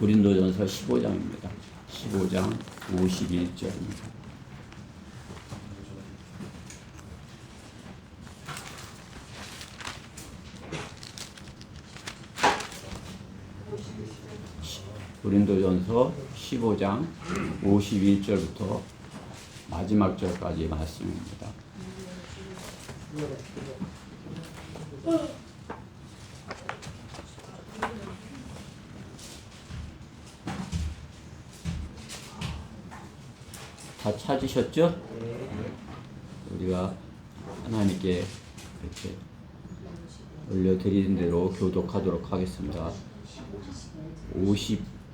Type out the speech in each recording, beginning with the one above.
고린도전서 15장입니다. 15장 51절입니다. 고린도전서 15장 51절부터 마지막 절까지 말씀입니다. 다 찾으셨죠? 우리가 하나님께 이렇게 올려드리는 대로 교독하도록 하겠습니다.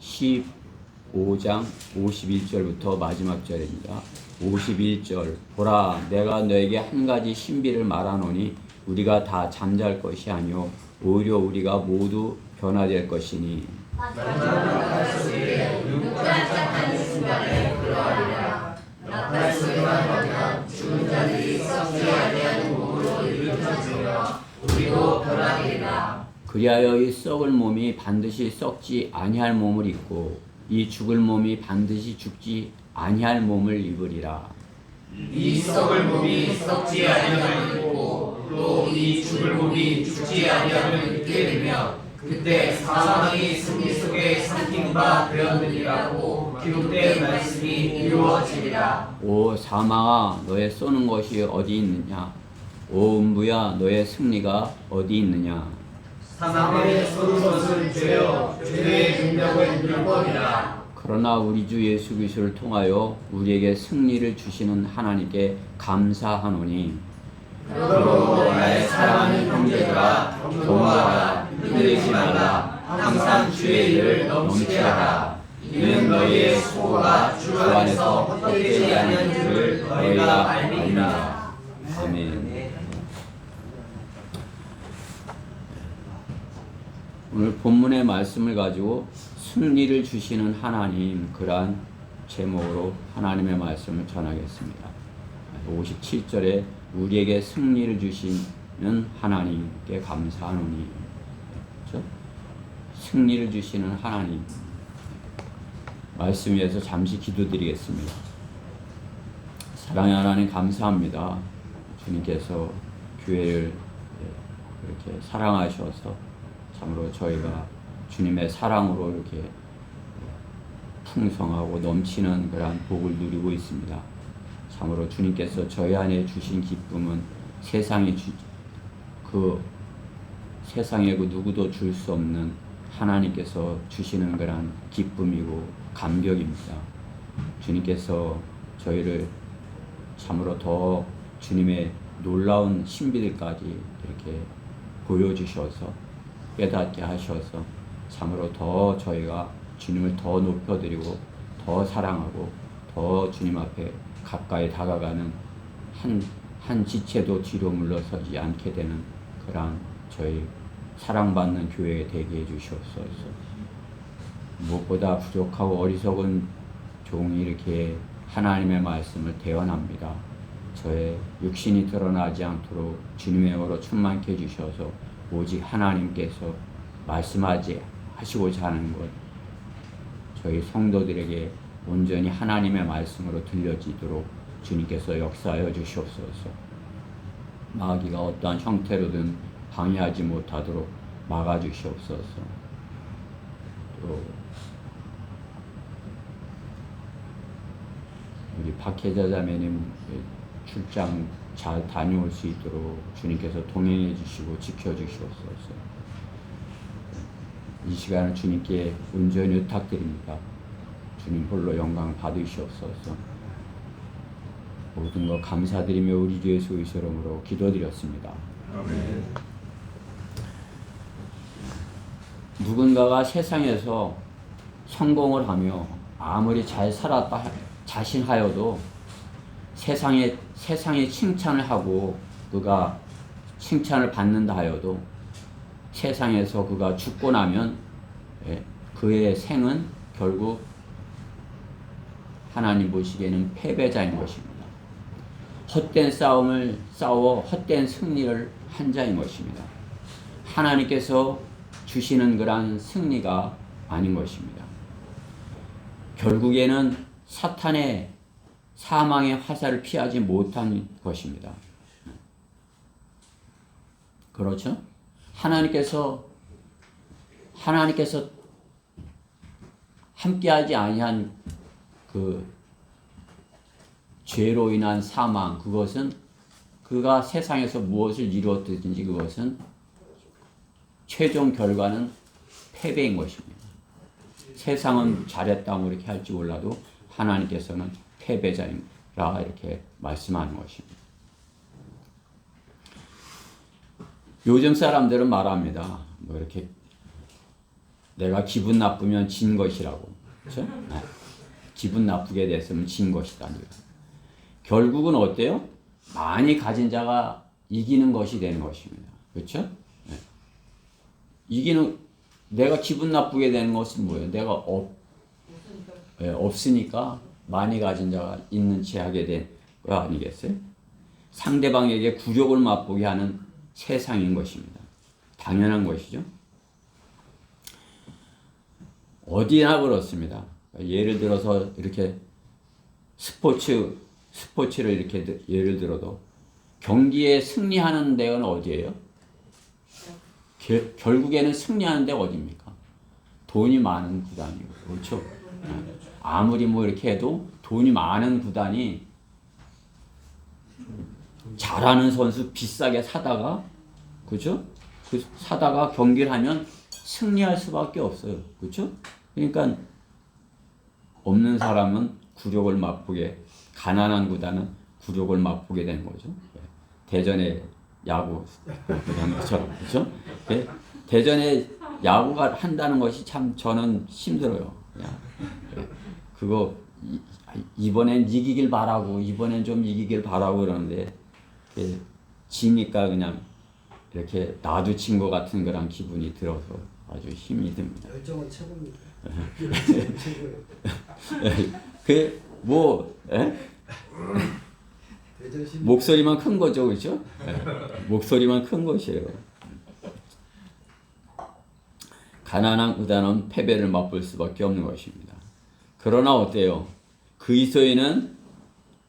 15장 51절부터 마지막 절입니다. 51절 보라 내가 너에게 한 가지 신비를 말하노니 우리가 다 잠잘 것이 아니요 오히려 우리가 모두 변화될 것이니 죽은 자들이 썩지 아니하는 몸으로 일으켜지며 우리도 변화되리라. 그리하여 이 썩을 몸이 반드시 썩지 아니할 몸을 입고 이 죽을 몸이 반드시 죽지 아니할 몸을 입으리라. 이 썩을 몸이 썩지 아니함을 입고 또 이 죽을 몸이 죽지 아니함을 입게 되면 그때 사망이 승리 속에 삼킨 바 되었느니라고 기록된 말씀이 이루어지리라. 오 사망아 너의 쏘는 것이 어디 있느냐? 오 음부야 너의 승리가 어디 있느냐? 사망에 쏘는 것은 죄요 죄의 능력은 율법이라. 그러나 우리 주 예수 그리스도를 통하여 우리에게 승리를 주시는 하나님께 감사하노니 그러므로 나의 사랑하는 형제들아 경고하라 흔들리지 말라 항상 주의 일을 넘치게 하라. 이는 너희의 수고가 주 안에서 헛되지 아니한 줄을 너희가 알미라. 아멘. 오늘 본문의 말씀을 가지고 승리를 주시는 하나님 그러한 제목으로 하나님의 말씀을 전하겠습니다. 57절에 우리에게 승리를 주시는 하나님께 감사하노니 그렇죠? 승리를 주시는 하나님 말씀 위해서 잠시 기도드리겠습니다. 사랑의 하나님 감사합니다. 주님께서 교회를 이렇게 사랑하셔서 참으로 저희가 주님의 사랑으로 이렇게 풍성하고 넘치는 그러한 복을 누리고 있습니다. 참으로 주님께서 저희 안에 주신 기쁨은 세상에 그 누구도 줄 수 없는 하나님께서 주시는 그러한 기쁨이고 감격입니다. 주님께서 저희를 참으로 더 주님의 놀라운 신비들까지 이렇게 보여주셔서 깨닫게 하셔서 참으로 더 저희가 주님을 더 높여드리고 더 사랑하고 더 주님 앞에 가까이 다가가는 한 지체도 뒤로 물러서지 않게 되는 그러한 저희 사랑받는 교회에 되게 해주시옵소서. 무엇보다 부족하고 어리석은 종이 이렇게 하나님의 말씀을 대언합니다. 저의 육신이 드러나지 않도록 주님의 영으로 충만케 해주셔서 오직 하나님께서 하시고자 하는 것 저희 성도들에게 온전히 하나님의 말씀으로 들려지도록 주님께서 역사하여 주시옵소서. 마귀가 어떠한 형태로든 방해하지 못하도록 막아주시옵소서. 또 우리 박혜자 자매님 출장 잘 다녀올 수 있도록 주님께서 동행해 주시고 지켜 주시옵소서. 이 시간을 주님께 온전히 의탁드립니다. 주님 홀로 영광 받으시옵소서. 모든 것 감사드리며 우리 주 예수 그리스도 이름으로 기도드렸습니다. 아멘. 누군가가 세상에서 성공을 하며 아무리 잘 살았다 자신하여도 세상에 칭찬을 하고 그가 칭찬을 받는다 하여도 세상에서 그가 죽고 나면 그의 생은 결국 하나님 보시기에는 패배자인 것입니다. 헛된 싸움을 싸워 헛된 승리를 한 자인 것입니다. 하나님께서 주시는 그러한 승리가 아닌 것입니다. 결국에는 사탄의 사망의 화살을 피하지 못한 것입니다. 그렇죠? 하나님께서 함께하지 아니한 그 죄로 인한 사망, 그것은 그가 세상에서 무엇을 이루었든지 그것은 최종 결과는 패배인 것입니다. 세상은 잘했다고 이렇게 할지 몰라도 하나님께서는 패배자라 이렇게 말씀하는 것입니다. 요즘 사람들은 말합니다. 뭐 이렇게 내가 기분 나쁘면 진 것이라고. 그렇죠? 네. 기분 나쁘게 됐으면 진 것이다. 결국은 어때요? 많이 가진 자가 이기는 것이 되는 것입니다. 그렇죠? 네. 내가 기분 나쁘게 되는 것은 뭐예요? 내가 없으니까 많이 가진 자가 있는 채 하게 된 거 아니겠어요? 상대방에게 굴욕을 맛보게 하는 세상인 것입니다. 당연한 것이죠. 어디나 그렇습니다. 예를 들어서 이렇게 스포츠를 이렇게 예를 들어도 경기에 승리하는 데는 어디예요? 결국에는 승리하는 데가 어디입니까? 돈이 많은 구단이고, 그렇죠? 아무리 뭐 이렇게 해도 돈이 많은 구단이 잘하는 선수 비싸게 사다가, 그렇죠? 그 사다가 경기를 하면 승리할 수밖에 없어요. 그렇죠? 그러니까 없는 사람은 굴욕을 맛보게, 가난한 구단은 굴욕을 맛보게 되는 거죠. 대전의 야구 그런 것처럼, 그렇죠? 대전에 야구가 한다는 것이 참 저는 힘들어요. 그거 이번엔 이기길 바라고, 이번엔 좀 이기길 바라고 그러는데 지니까 그냥 이렇게 나도 진 것 같은 그런 기분이 들어서 아주 힘이 듭니다. 열정은 최고입니다. 열정은 최고예요. 목소리만 큰 거죠, 그렇죠? 목소리만 큰 것이에요. 가난한 구단은 패배를 맛볼 수밖에 없는 것입니다. 그러나 어때요? 그리스도인은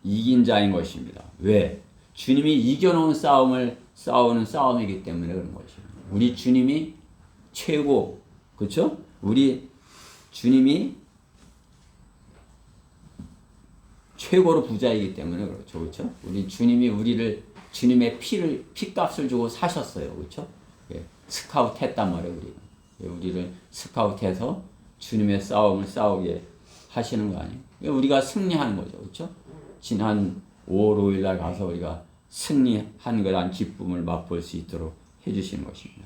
이긴 자인 것입니다. 왜? 주님이 이겨놓은 싸우는 싸움이기 때문에 그런 것이에요. 우리 주님이 최고, 그렇죠? 우리 주님이 최고로 부자이기 때문에 그렇죠, 그렇죠? 우리 주님이 우리를 주님의 피값을 주고 사셨어요, 그렇죠? 스카우트했단 말이에요, 우리를 스카우트해서 주님의 싸움을 싸우게 하시는 거 아니에요? 우리가 승리하는 거죠, 그렇죠? 지난 5월 5일 날 가서 우리가 승리한 그런 기쁨을 맛볼 수 있도록 해주시는 것입니다.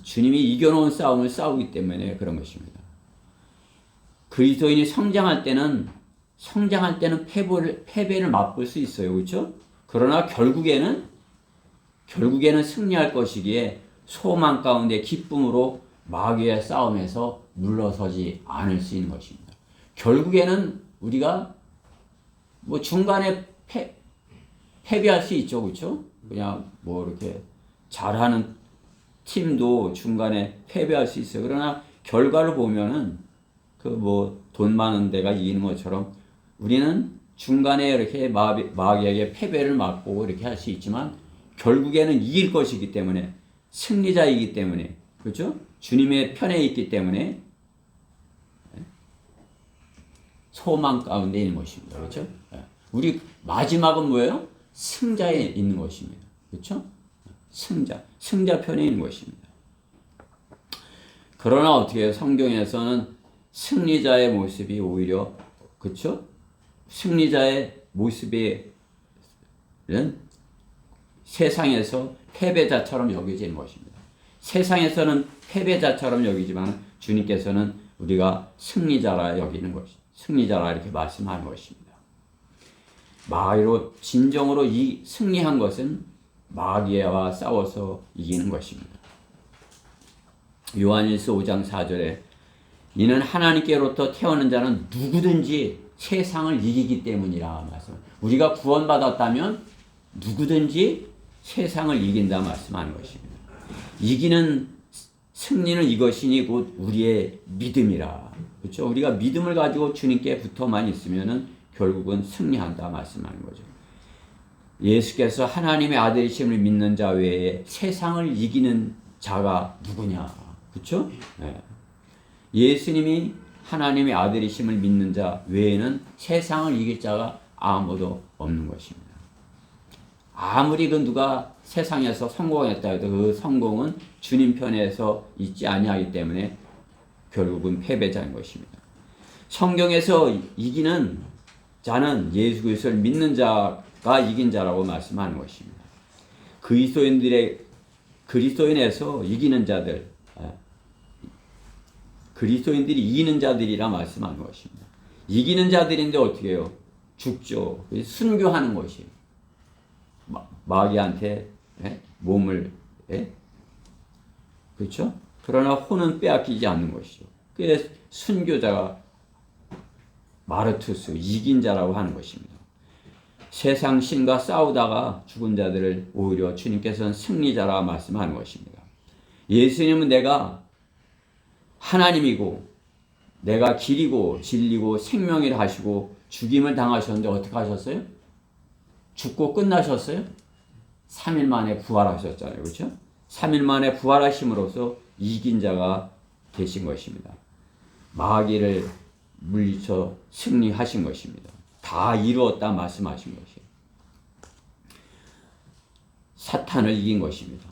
주님이 이겨놓은 싸움을 싸우기 때문에 그런 것입니다. 그리스도인이 성장할 때는 패배를 맛볼 수 있어요, 그렇죠? 그러나 결국에는 승리할 것이기에 소망 가운데 기쁨으로 마귀의 싸움에서 물러서지 않을 수 있는 것입니다. 결국에는 우리가 뭐 중간에 패배할 수 있죠, 그렇죠? 그냥 뭐 이렇게 잘하는 팀도 중간에 패배할 수 있어요. 그러나 결과를 보면은 그 뭐 돈 많은 데가 이기는 것처럼 우리는 중간에 이렇게 마귀에게 패배를 맛보고 이렇게 할 수 있지만 결국에는 이길 것이기 때문에 승리자이기 때문에, 그렇죠? 주님의 편에 있기 때문에 소망 가운데 있는 것입니다. 그렇죠? 우리 마지막은 뭐예요? 승자에 있는 것입니다. 그렇죠? 승자 편에 있는 것입니다. 그러나 어떻게 해요? 성경에서는 승리자의 모습이 오히려, 그렇죠? 승리자의 모습이 세상에서 패배자처럼 여겨지는 것입니다. 세상에서는 패배자처럼 여기지만 주님께서는 우리가 승리자라 여기는 것이, 승리자라 이렇게 말씀하는 것입니다. 마귀로 진정으로 승리한 것은 마귀와 싸워서 이기는 것입니다. 요한일서 5장 4절에 이는 하나님께로부터 태어난 자는 누구든지 세상을 이기기 때문이라 말씀. 우리가 구원받았다면 누구든지 세상을 이긴다 말씀하는 것입니다. 승리는 이것이니 곧 우리의 믿음이라. 그렇죠? 우리가 믿음을 가지고 주님께 붙어만 있으면은 결국은 승리한다 말씀하는 거죠. 예수께서 하나님의 아들이심을 믿는 자 외에 세상을 이기는 자가 누구냐? 그렇죠? 네. 예수님이 하나님의 아들이심을 믿는 자 외에는 세상을 이길 자가 아무도 없는 것입니다. 아무리 그 누가 세상에서 성공했다 해도 그 성공은 주님 편에서 있지 아니하기 때문에 결국은 패배자인 것입니다. 성경에서 이기는 자는 예수 그리스도를 믿는 자가 이긴 자라고 말씀하는 것입니다. 그리스도인에서 이기는 자들, 그리스도인들이 이기는 자들이라 말씀하는 것입니다. 이기는 자들인데 어떻게 해요? 죽죠. 순교하는 것이 마귀한테 몸을 그렇죠? 그러나 혼은 빼앗기지 않는 것이죠. 그래서 순교자가 마르투스, 이긴 자라고 하는 것입니다. 세상 신과 싸우다가 죽은 자들을 오히려 주님께서는 승리자라 말씀하는 것입니다. 예수님은 내가 하나님이고 내가 길이고 진리고 생명이라 하시고 죽임을 당하셨는데 어떻게 하셨어요? 죽고 끝나셨어요? 3일 만에 부활하셨잖아요. 그렇죠? 3일 만에 부활하심으로써 이긴 자가 되신 것입니다. 마귀를 물리쳐 승리하신 것입니다. 다 이루었다 말씀하신 것이에요. 사탄을 이긴 것입니다.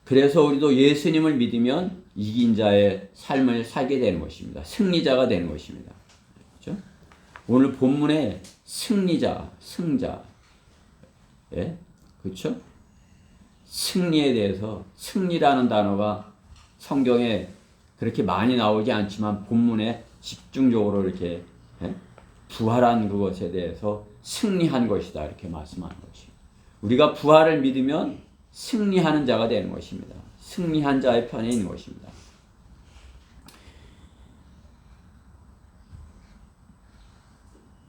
그래서 우리도 예수님을 믿으면 이긴 자의 삶을 살게 되는 것입니다. 승리자가 되는 것입니다. 그렇죠? 오늘 본문에 승리자, 승자, 예? 그렇죠? 승리에 대해서 승리라는 단어가 성경에 그렇게 많이 나오지 않지만 본문에 집중적으로 이렇게 부활한 그것에 대해서 승리한 것이다 이렇게 말씀하는 것이에요. 우리가 부활을 믿으면 승리하는 자가 되는 것입니다. 승리한 자의 편에 있는 것입니다.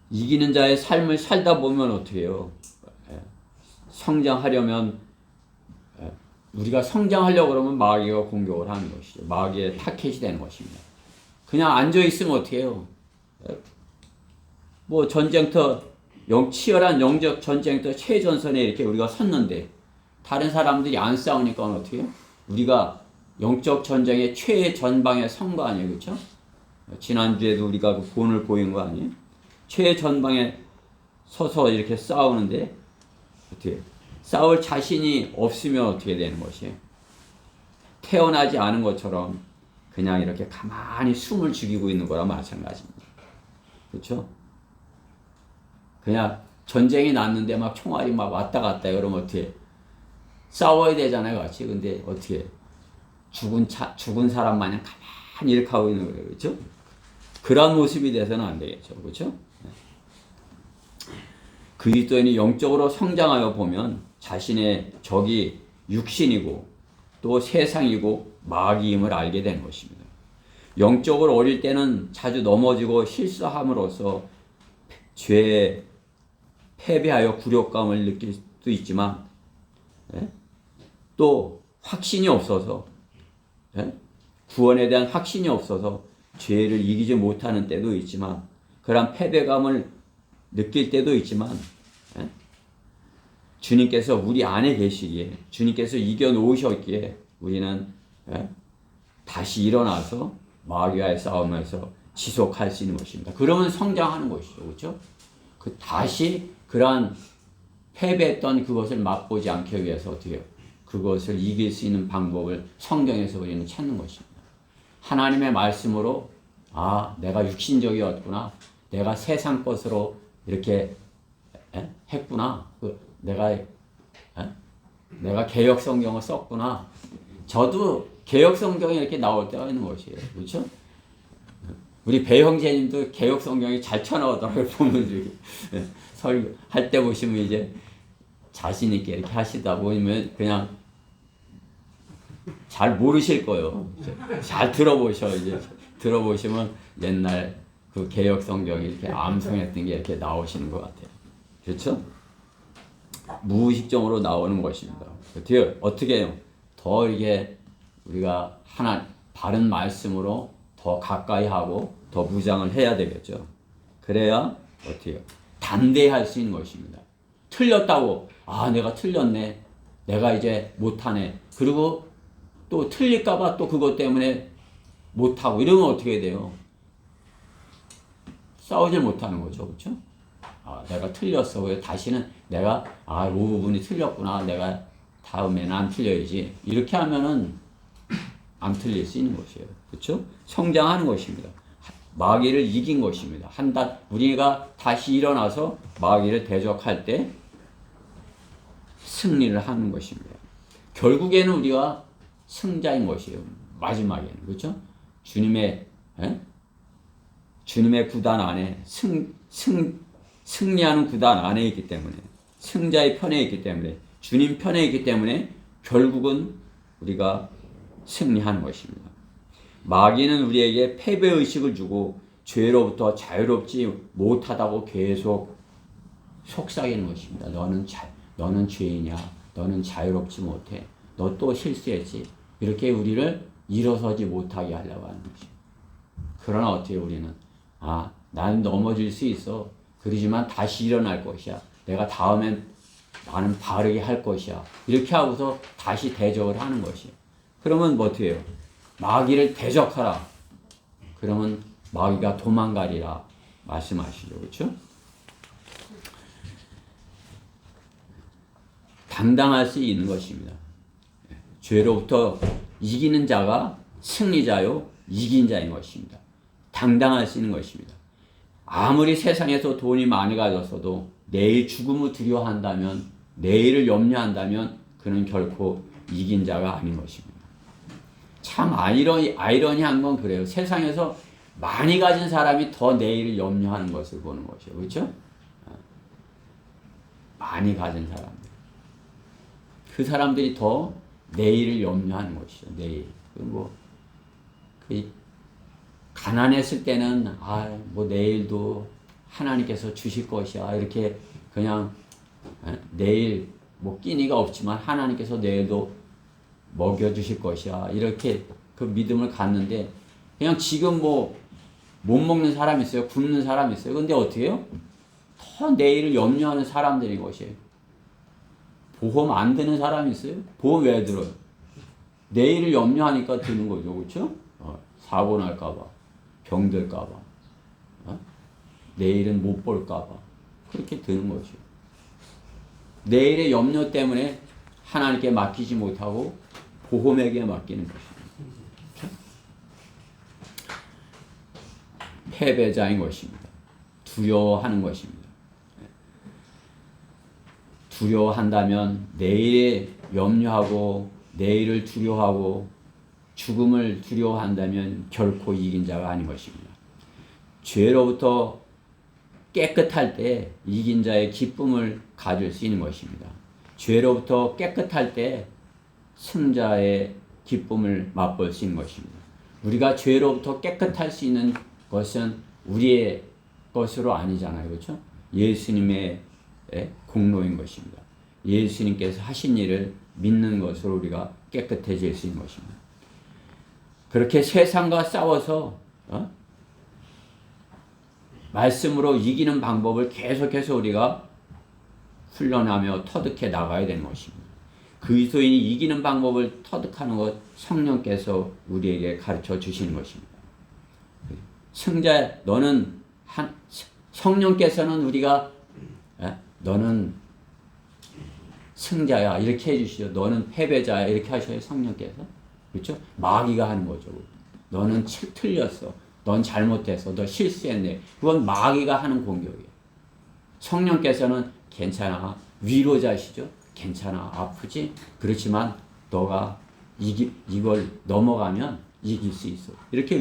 이기는 자의 삶을 살다 보면 어떻게 해요? 성장하려면 우리가 성장하려고 그러면 마귀가 공격을 하는 것이죠. 마귀의 타켓이 되는 것입니다. 그냥 앉아있으면 어떻게 해요? 뭐 전쟁터, 치열한 영적 전쟁터 최전선에 이렇게 우리가 섰는데 다른 사람들이 안 싸우니까 어떻게 해요? 우리가 영적 전쟁의 최전방에 선 거 아니에요? 그렇죠? 지난주에도 우리가 그 본을 보인 거 아니에요? 최전방에 서서 이렇게 싸우는데 어떻게 싸울 자신이 없으면 어떻게 되는 것이에요? 태어나지 않은 것처럼 그냥 이렇게 가만히 숨을 죽이고 있는 거랑 마찬가지입니다. 그렇죠? 그냥 전쟁이 났는데 막 총알이 막 왔다 갔다 그러면 어떻게 싸워야 되잖아요, 같이. 근데 어떻게 죽은 사람 마냥 가만히 이렇게 하고 있는 거예요, 그렇죠? 그런 모습이 돼서는 안 되겠죠, 그렇죠? 그리스도인이 영적으로 성장하여 보면 자신의 적이 육신이고 또 세상이고 마귀임을 알게 되는 것입니다. 영적으로 어릴 때는 자주 넘어지고 실수함으로써 죄에 패배하여 굴욕감을 느낄 수도 있지만 또 확신이 없어서 구원에 대한 확신이 없어서 죄를 이기지 못하는 때도 있지만 그런 패배감을 느낄 때도 있지만 주님께서 우리 안에 계시기에 주님께서 이겨놓으셨기에 우리는 다시 일어나서 마귀와의 싸움에서 지속할 수 있는 것입니다. 그러면 성장하는 것이죠. 그렇죠? 다시 그러한 패배했던 그것을 맛보지 않기 위해서 어떻게 해요? 그것을 이길 수 있는 방법을 성경에서 우리는 찾는 것입니다. 하나님의 말씀으로 내가 육신적이었구나. 내가 세상 것으로 이렇게 했구나. 내가 개역 성경을 썼구나. 저도 개역 성경이 이렇게 나올 때가 있는 것이에요. 그렇죠? 우리 배 형제님도 개역 성경이 잘 쳐나오더라고요. 보면 설교할 때 보시면 이제 자신 있게 이렇게 하시다 보면 그냥 잘 모르실 거예요. 잘 들어보셔. 이제 들어보시면 옛날 그 개역 성경이 이렇게 암송했던 게 이렇게 나오시는 것 같아요. 그렇죠? 무의식적으로 나오는 것입니다. 어떻게 해요? 더 이게 우리가 바른 말씀으로 더 가까이 하고 더 무장을 해야 되겠죠. 그래야 어때요? 담대히 할 수 있는 것입니다. 틀렸다고 내가 틀렸네. 내가 이제 못하네. 그리고 또 틀릴까봐 또 그것 때문에 못하고 이러면 어떻게 돼요? 싸우질 못하는 거죠. 그렇죠? 내가 틀렸어. 왜 다시는 내가 이 부분이 틀렸구나. 내가 다음에는 안 틀려야지. 이렇게 하면은 안 틀릴 수 있는 것이에요. 그렇죠? 성장하는 것입니다. 마귀를 이긴 것입니다. 우리가 다시 일어나서 마귀를 대적할 때 승리를 하는 것입니다. 결국에는 우리가 승자인 것이에요. 마지막에는. 그렇죠? 주님의 구단 안에 승리하는 구단 안에 있기 때문에, 승자의 편에 있기 때문에, 주님 편에 있기 때문에 결국은 우리가 승리하는 것입니다. 마귀는 우리에게 패배의식을 주고 죄로부터 자유롭지 못하다고 계속 속삭이는 것입니다. 너는 죄인이야. 너는 자유롭지 못해. 너 또 실수했지. 이렇게 우리를 일어서지 못하게 하려고 하는 것입니다. 그러나 어떻게 우리는 나는 넘어질 수 있어. 그러지만 다시 일어날 것이야. 내가 다음엔 나는 바르게 할 것이야. 이렇게 하고서 다시 대적을 하는 것이에요. 그러면 어떻게 해요? 마귀를 대적하라. 그러면 마귀가 도망가리라 말씀하시죠. 그렇죠? 당당할 수 있는 것입니다. 죄로부터 이기는 자가 승리자요 이긴 자인 것입니다. 당당할 수 있는 것입니다. 아무리 세상에서 돈이 많이 가졌어도 내일 죽음을 두려워한다면, 내일을 염려한다면 그는 결코 이긴 자가 아닌 것입니다. 참 아이러니한 건 그래요. 세상에서 많이 가진 사람이 더 내일을 염려하는 것을 보는 것이에요. 그렇죠? 많이 가진 사람들. 그 사람들이 더 내일을 염려하는 것이죠. 내일. 가난했을 때는 내일도 하나님께서 주실 것이야. 이렇게 그냥 내일 끼니가 없지만 하나님께서 내일도 먹여주실 것이야. 이렇게 그 믿음을 갖는데 그냥 지금 못 먹는 사람이 있어요. 굶는 사람이 있어요. 근데 어떻게 해요? 더 내일을 염려하는 사람들인 것이에요. 보험 안 드는 사람이 있어요? 보험 왜 들어요? 내일을 염려하니까 드는 거죠. 그렇죠? 사고 날까봐, 병들까봐, 내일은 못 볼까봐 그렇게 드는 거죠. 내일의 염려 때문에 하나님께 맡기지 못하고 보험에게 맡기는 것입니다. 패배자인 것입니다. 두려워하는 것입니다. 두려워한다면 내일에 염려하고 내일을 두려워하고 죽음을 두려워한다면 결코 이긴 자가 아닌 것입니다. 죄로부터 깨끗할 때 이긴 자의 기쁨을 가질 수 있는 것입니다. 죄로부터 깨끗할 때 승자의 기쁨을 맛볼 수 있는 것입니다. 우리가 죄로부터 깨끗할 수 있는 것은 우리의 것으로 아니잖아요. 그렇죠? 예수님의 공로인 것입니다. 예수님께서 하신 일을 믿는 것으로 우리가 깨끗해질 수 있는 것입니다. 그렇게 세상과 싸워서 말씀으로 이기는 방법을 계속해서 우리가 훈련하며 터득해 나가야 되는 것입니다. 그리스도인이 이기는 방법을 터득하는 것 성령께서 우리에게 가르쳐 주시는 것입니다. 승자 너는 성령께서는 우리가 너는 승자야 이렇게 해주시죠. 너는 패배자야 이렇게 하셔요. 성령께서. 그렇죠? 마귀가 하는 거죠. 너는 틀렸어. 넌 잘못했어. 너 실수했네. 그건 마귀가 하는 공격이에요. 성령께서는 괜찮아. 위로자시죠. 괜찮아. 아프지? 그렇지만 너가 이걸 넘어가면 이길 수 있어. 이렇게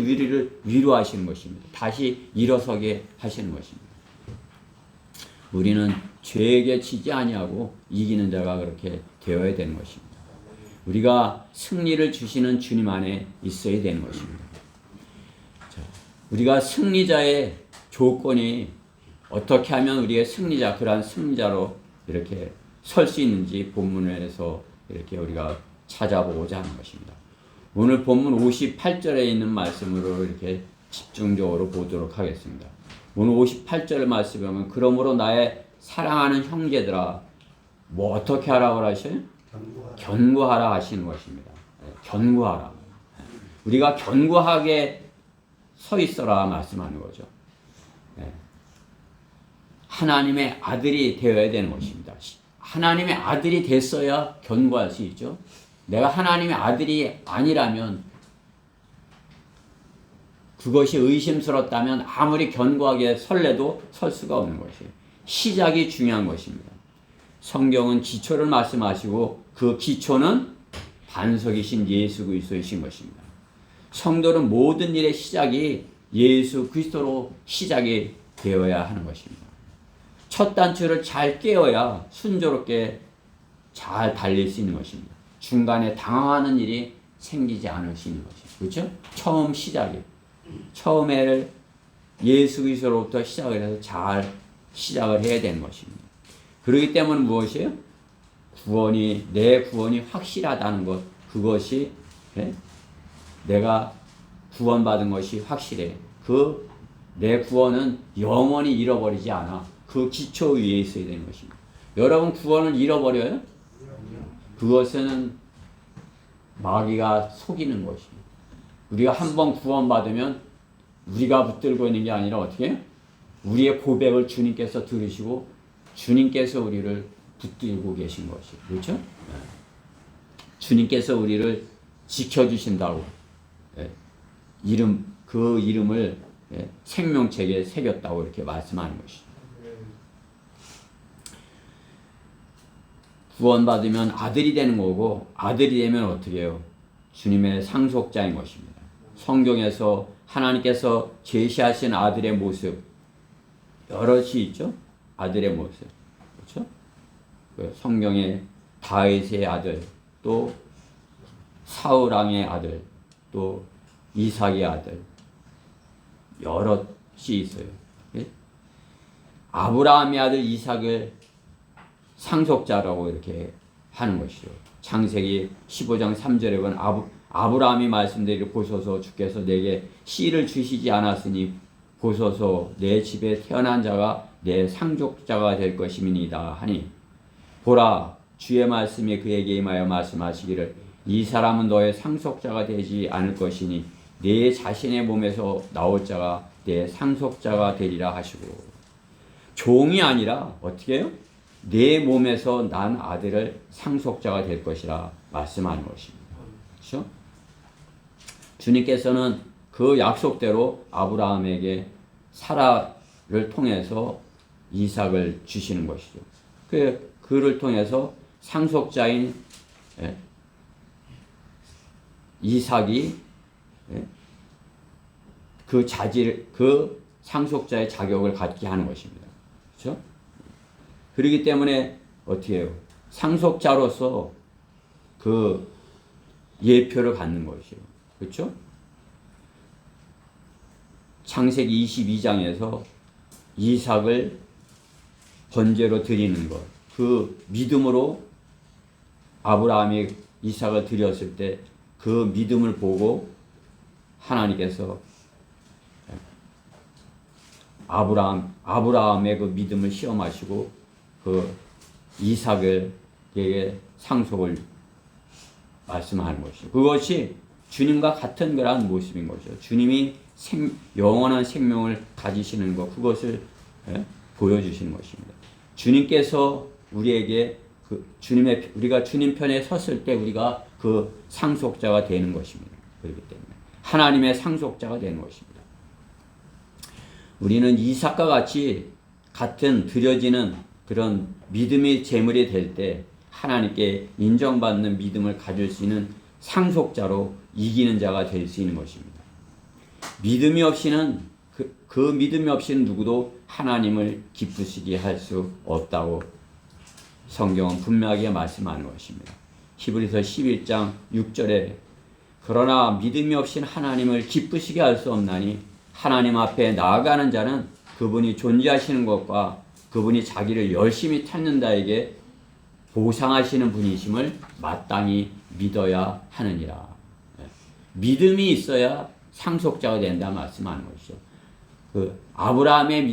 위로하시는 것입니다. 다시 일어서게 하시는 것입니다. 우리는 죄에게 지지 아니하고 이기는 자가 그렇게 되어야 되는 것입니다. 우리가 승리를 주시는 주님 안에 있어야 되는 것입니다. 우리가 승리자의 조건이 어떻게 하면 우리의 그러한 승리자로 이렇게 설 수 있는지 본문에서 이렇게 우리가 찾아보고자 하는 것입니다. 오늘 본문 58절에 있는 말씀으로 이렇게 집중적으로 보도록 하겠습니다. 오늘 58절 말씀에 보면 그러므로 나의 사랑하는 형제들아 뭐 어떻게 하라고 하셔요? 견고하라 하시는 것입니다. 견고하라. 우리가 견고하게 서 있어라 말씀하는 거죠. 하나님의 아들이 되어야 되는 것입니다. 하나님의 아들이 됐어야 견고할 수 있죠. 내가 하나님의 아들이 아니라면 그것이 의심스럽다면 아무리 견고하게 설레도 설 수가 없는 것이에요. 시작이 중요한 것입니다. 성경은 기초를 말씀하시고 그 기초는 반석이신 예수 그리스도이신 것입니다. 성도는 모든 일의 시작이 예수 그리스도로 시작이 되어야 하는 것입니다. 첫 단추를 잘 깨어야 순조롭게 잘 달릴 수 있는 것입니다. 중간에 당황하는 일이 생기지 않을 수 있는 것입니다. 그렇죠? 처음 시작이. 처음에를 예수 그리스도로부터 시작을 해서 잘 시작을 해야 되는 것입니다. 그렇기 때문에 무엇이에요? 내 구원이 확실하다는 것, 그것이 내가 구원받은 것이 확실해. 내 구원은 영원히 잃어버리지 않아. 그 기초 위에 있어야 되는 것입니다. 여러분 구원을 잃어버려요? 그것은 마귀가 속이는 것입니다. 우리가 한번 구원받으면 우리가 붙들고 있는 게 아니라 어떻게 해요? 우리의 고백을 주님께서 들으시고 주님께서 우리를 붙들고 계신 것이에요. 그렇죠? 주님께서 우리를 지켜주신다고 그 이름을 생명책에 새겼다고 이렇게 말씀하는 것이죠. 구원받으면 아들이 되는 거고 아들이 되면 어떻게 해요? 주님의 상속자인 것입니다. 성경에서 하나님께서 제시하신 아들의 모습 여럿이 있죠? 아들의 모습. 그렇죠? 성경에 다윗의 아들, 또 사울왕의 아들, 또 이삭의 아들 여럿이 있어요. 아브라함의 아들 이삭을 상속자라고 이렇게 하는 것이죠. 창세기 15장 3절에 보면 아브라함이 말씀드리기를 보소서 주께서 내게 씨를 주시지 않았으니 보소서 내 집에 태어난 자가 내 상속자가 될 것임이니이다 하니 보라 주의 말씀이 그에게 임하여 말씀하시기를 이 사람은 너의 상속자가 되지 않을 것이니 내 자신의 몸에서 나올 자가 내 상속자가 되리라 하시고 종이 아니라 어떻게 해요? 내 몸에서 난 아들을 상속자가 될 것이라 말씀하는 것입니다. 그렇죠? 주님께서는 그 약속대로 아브라함에게 사라를 통해서 이삭을 주시는 것이죠. 그를 통해서 상속자인 이삭이 그 상속자의 자격을 갖게 하는 것입니다. 그렇죠? 그렇기 때문에 어떻게 해요? 상속자로서 그 예표를 갖는 것이에요. 그렇죠? 창세기 22장에서 이삭을 번제로 드리는 것. 그 믿음으로 아브라함이 이삭을 드렸을 때 그 믿음을 보고 하나님께서 아브라함의 그 믿음을 시험하시고 그 이삭에게 상속을 말씀하는 것이죠. 그것이 주님과 같은 그러한 모습인 거죠. 주님이 영원한 생명을 가지시는 것, 그것을 보여주시는 것입니다. 주님께서 우리에게 우리가 주님 편에 섰을 때 우리가 그 상속자가 되는 것입니다. 그렇기 때문에 하나님의 상속자가 되는 것입니다. 우리는 이삭과 같이 같은 드려지는 그런 믿음의 제물이 될 때 하나님께 인정받는 믿음을 가질 수 있는 상속자로 이기는 자가 될 수 있는 것입니다. 믿음이 없이는 그 믿음이 없이는 누구도 하나님을 기쁘시게 할 수 없다고 성경은 분명하게 말씀하는 것입니다. 히브리서 11장 6절에 그러나 믿음이 없이는 하나님을 기쁘시게 할 수 없나니 하나님 앞에 나아가는 자는 그분이 존재하시는 것과 그분이 자기를 열심히 찾는 자에게 보상하시는 분이심을 마땅히 믿어야 하느니라. 믿음이 있어야 상속자가 된다 말씀하는 것이죠. 그 아브라함의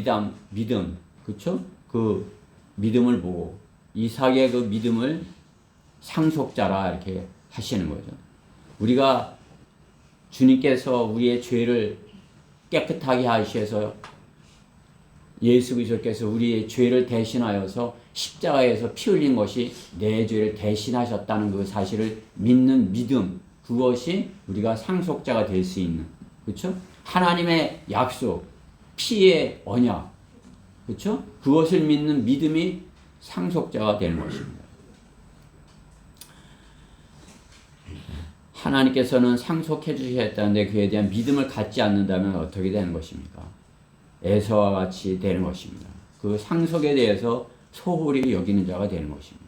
믿음, 그렇죠? 그 믿음을 보고 이삭의 그 믿음을 상속자라 이렇게 하시는 거죠. 우리가 주님께서 우리의 죄를 깨끗하게 하셔서 예수 그리스도께서 우리의 죄를 대신하여서 십자가에서 피 흘린 것이 내 죄를 대신하셨다는 그 사실을 믿는 믿음, 그것이 우리가 상속자가 될 수 있는, 그렇죠? 하나님의 약속, 피의 언약, 그렇죠? 그것을 믿는 믿음이 상속자가 되는 것입니다. 하나님께서는 상속해 주셨다는데 그에 대한 믿음을 갖지 않는다면 어떻게 되는 것입니까? 에서와 같이 되는 것입니다. 그 상속에 대해서 소홀히 여기는 자가 되는 것입니다.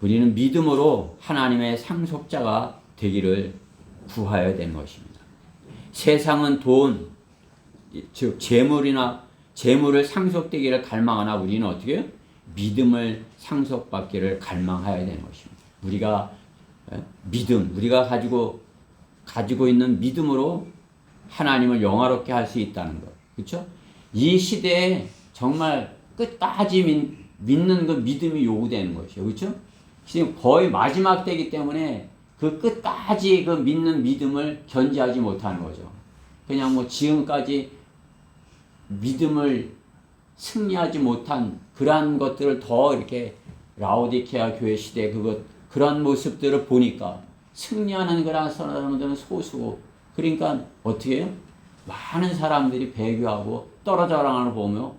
우리는 믿음으로 하나님의 상속자가 되기를 구하여야 되는 것입니다. 세상은 돈, 즉 재물을 상속되기를 갈망하나 우리는 어떻게 해요? 믿음을 상속받기를 갈망해야 되는 것입니다. 우리가 믿음, 우리가 가지고 있는 믿음으로 하나님을 영화롭게 할 수 있다는 것. 그렇죠? 이 시대에 정말 끝까지 믿는 그 믿음이 요구되는 것이에요. 그렇죠? 지금 거의 마지막 때이기 때문에 그 끝까지 그 믿는 믿음을 견지하지 못하는 거죠. 그냥 뭐 지금까지 믿음을 승리하지 못한 그러한 것들을 더 이렇게 라오디케아 교회 시대 그런 모습들을 보니까 승리하는 그런 사람들은 소수고, 그러니까 어떻게 해요? 많은 사람들이 배교하고 떨어져 나가는 걸 보며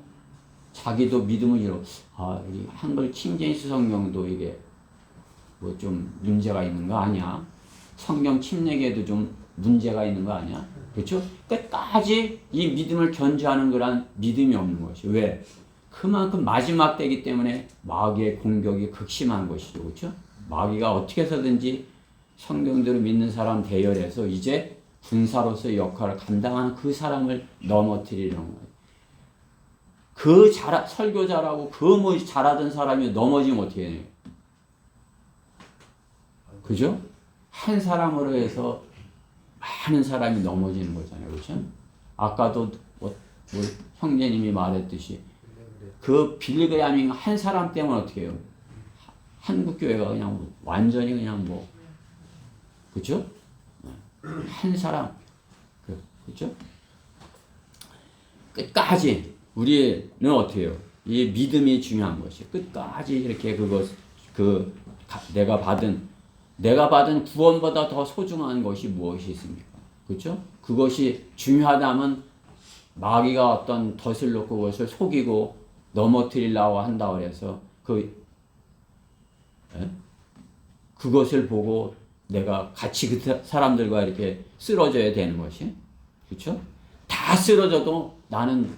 자기도 믿음을 잃어. 이 한글 킹제임스 성경도 이게 뭐 좀 문제가 있는 거 아니야? 성경 침례기에도 좀 문제가 있는 거 아니야? 그렇죠? 끝까지 이 믿음을 견지하는 그런 믿음이 없는 것이. 왜? 그만큼 마지막 때이기 때문에 마귀의 공격이 극심한 것이죠. 그렇죠? 마귀가 어떻게 해서든지 성경대로 믿는 사람 대열해서 이제 군사로서의 역할을 감당하는 그 사람을 넘어뜨리려는 거예요. 설교자라고 잘하던 사람이 넘어지면 어떻게 해요? 그죠? 한 사람으로 해서 많은 사람이 넘어지는 거잖아요. 그렇죠? 아까도 형제님이 말했듯이 그 빌리그램이 한 사람 때문에 어떻게 해요? 한국교회가 그냥 완전히 그냥 그죠? 한 사람, 그죠? 끝까지 우리는 어떻게 해요? 이 믿음이 중요한 것이에요. 끝까지 이렇게 내가 받은 구원보다 더 소중한 것이 무엇이 있습니까? 그렇죠? 그것이 중요하다면 마귀가 어떤 덫을 놓고 그것을 속이고 넘어뜨리려고 한다고 해서 그것을 보고 내가 같이 그 사람들과 이렇게 쓰러져야 되는 것이, 그렇죠? 다 쓰러져도 나는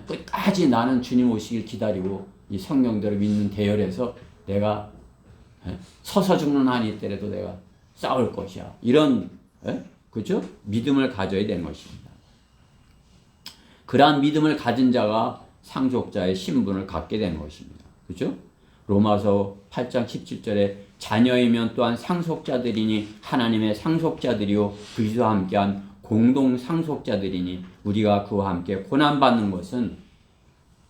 끝까지 나는 주님 오시길 기다리고 이 성경대로 믿는 대열에서 내가 서서 죽는 한이 있더라도 내가 싸울 것이야. 이런 그렇죠? 믿음을 가져야 되는 것입니다. 그러한 믿음을 가진 자가 상속자의 신분을 갖게 되는 것입니다. 그렇죠? 로마서 8장 17절에 자녀이면 또한 상속자들이니 하나님의 상속자들이요 그리스도와 함께한 공동 상속자들이니 우리가 그와 함께 고난받는 것은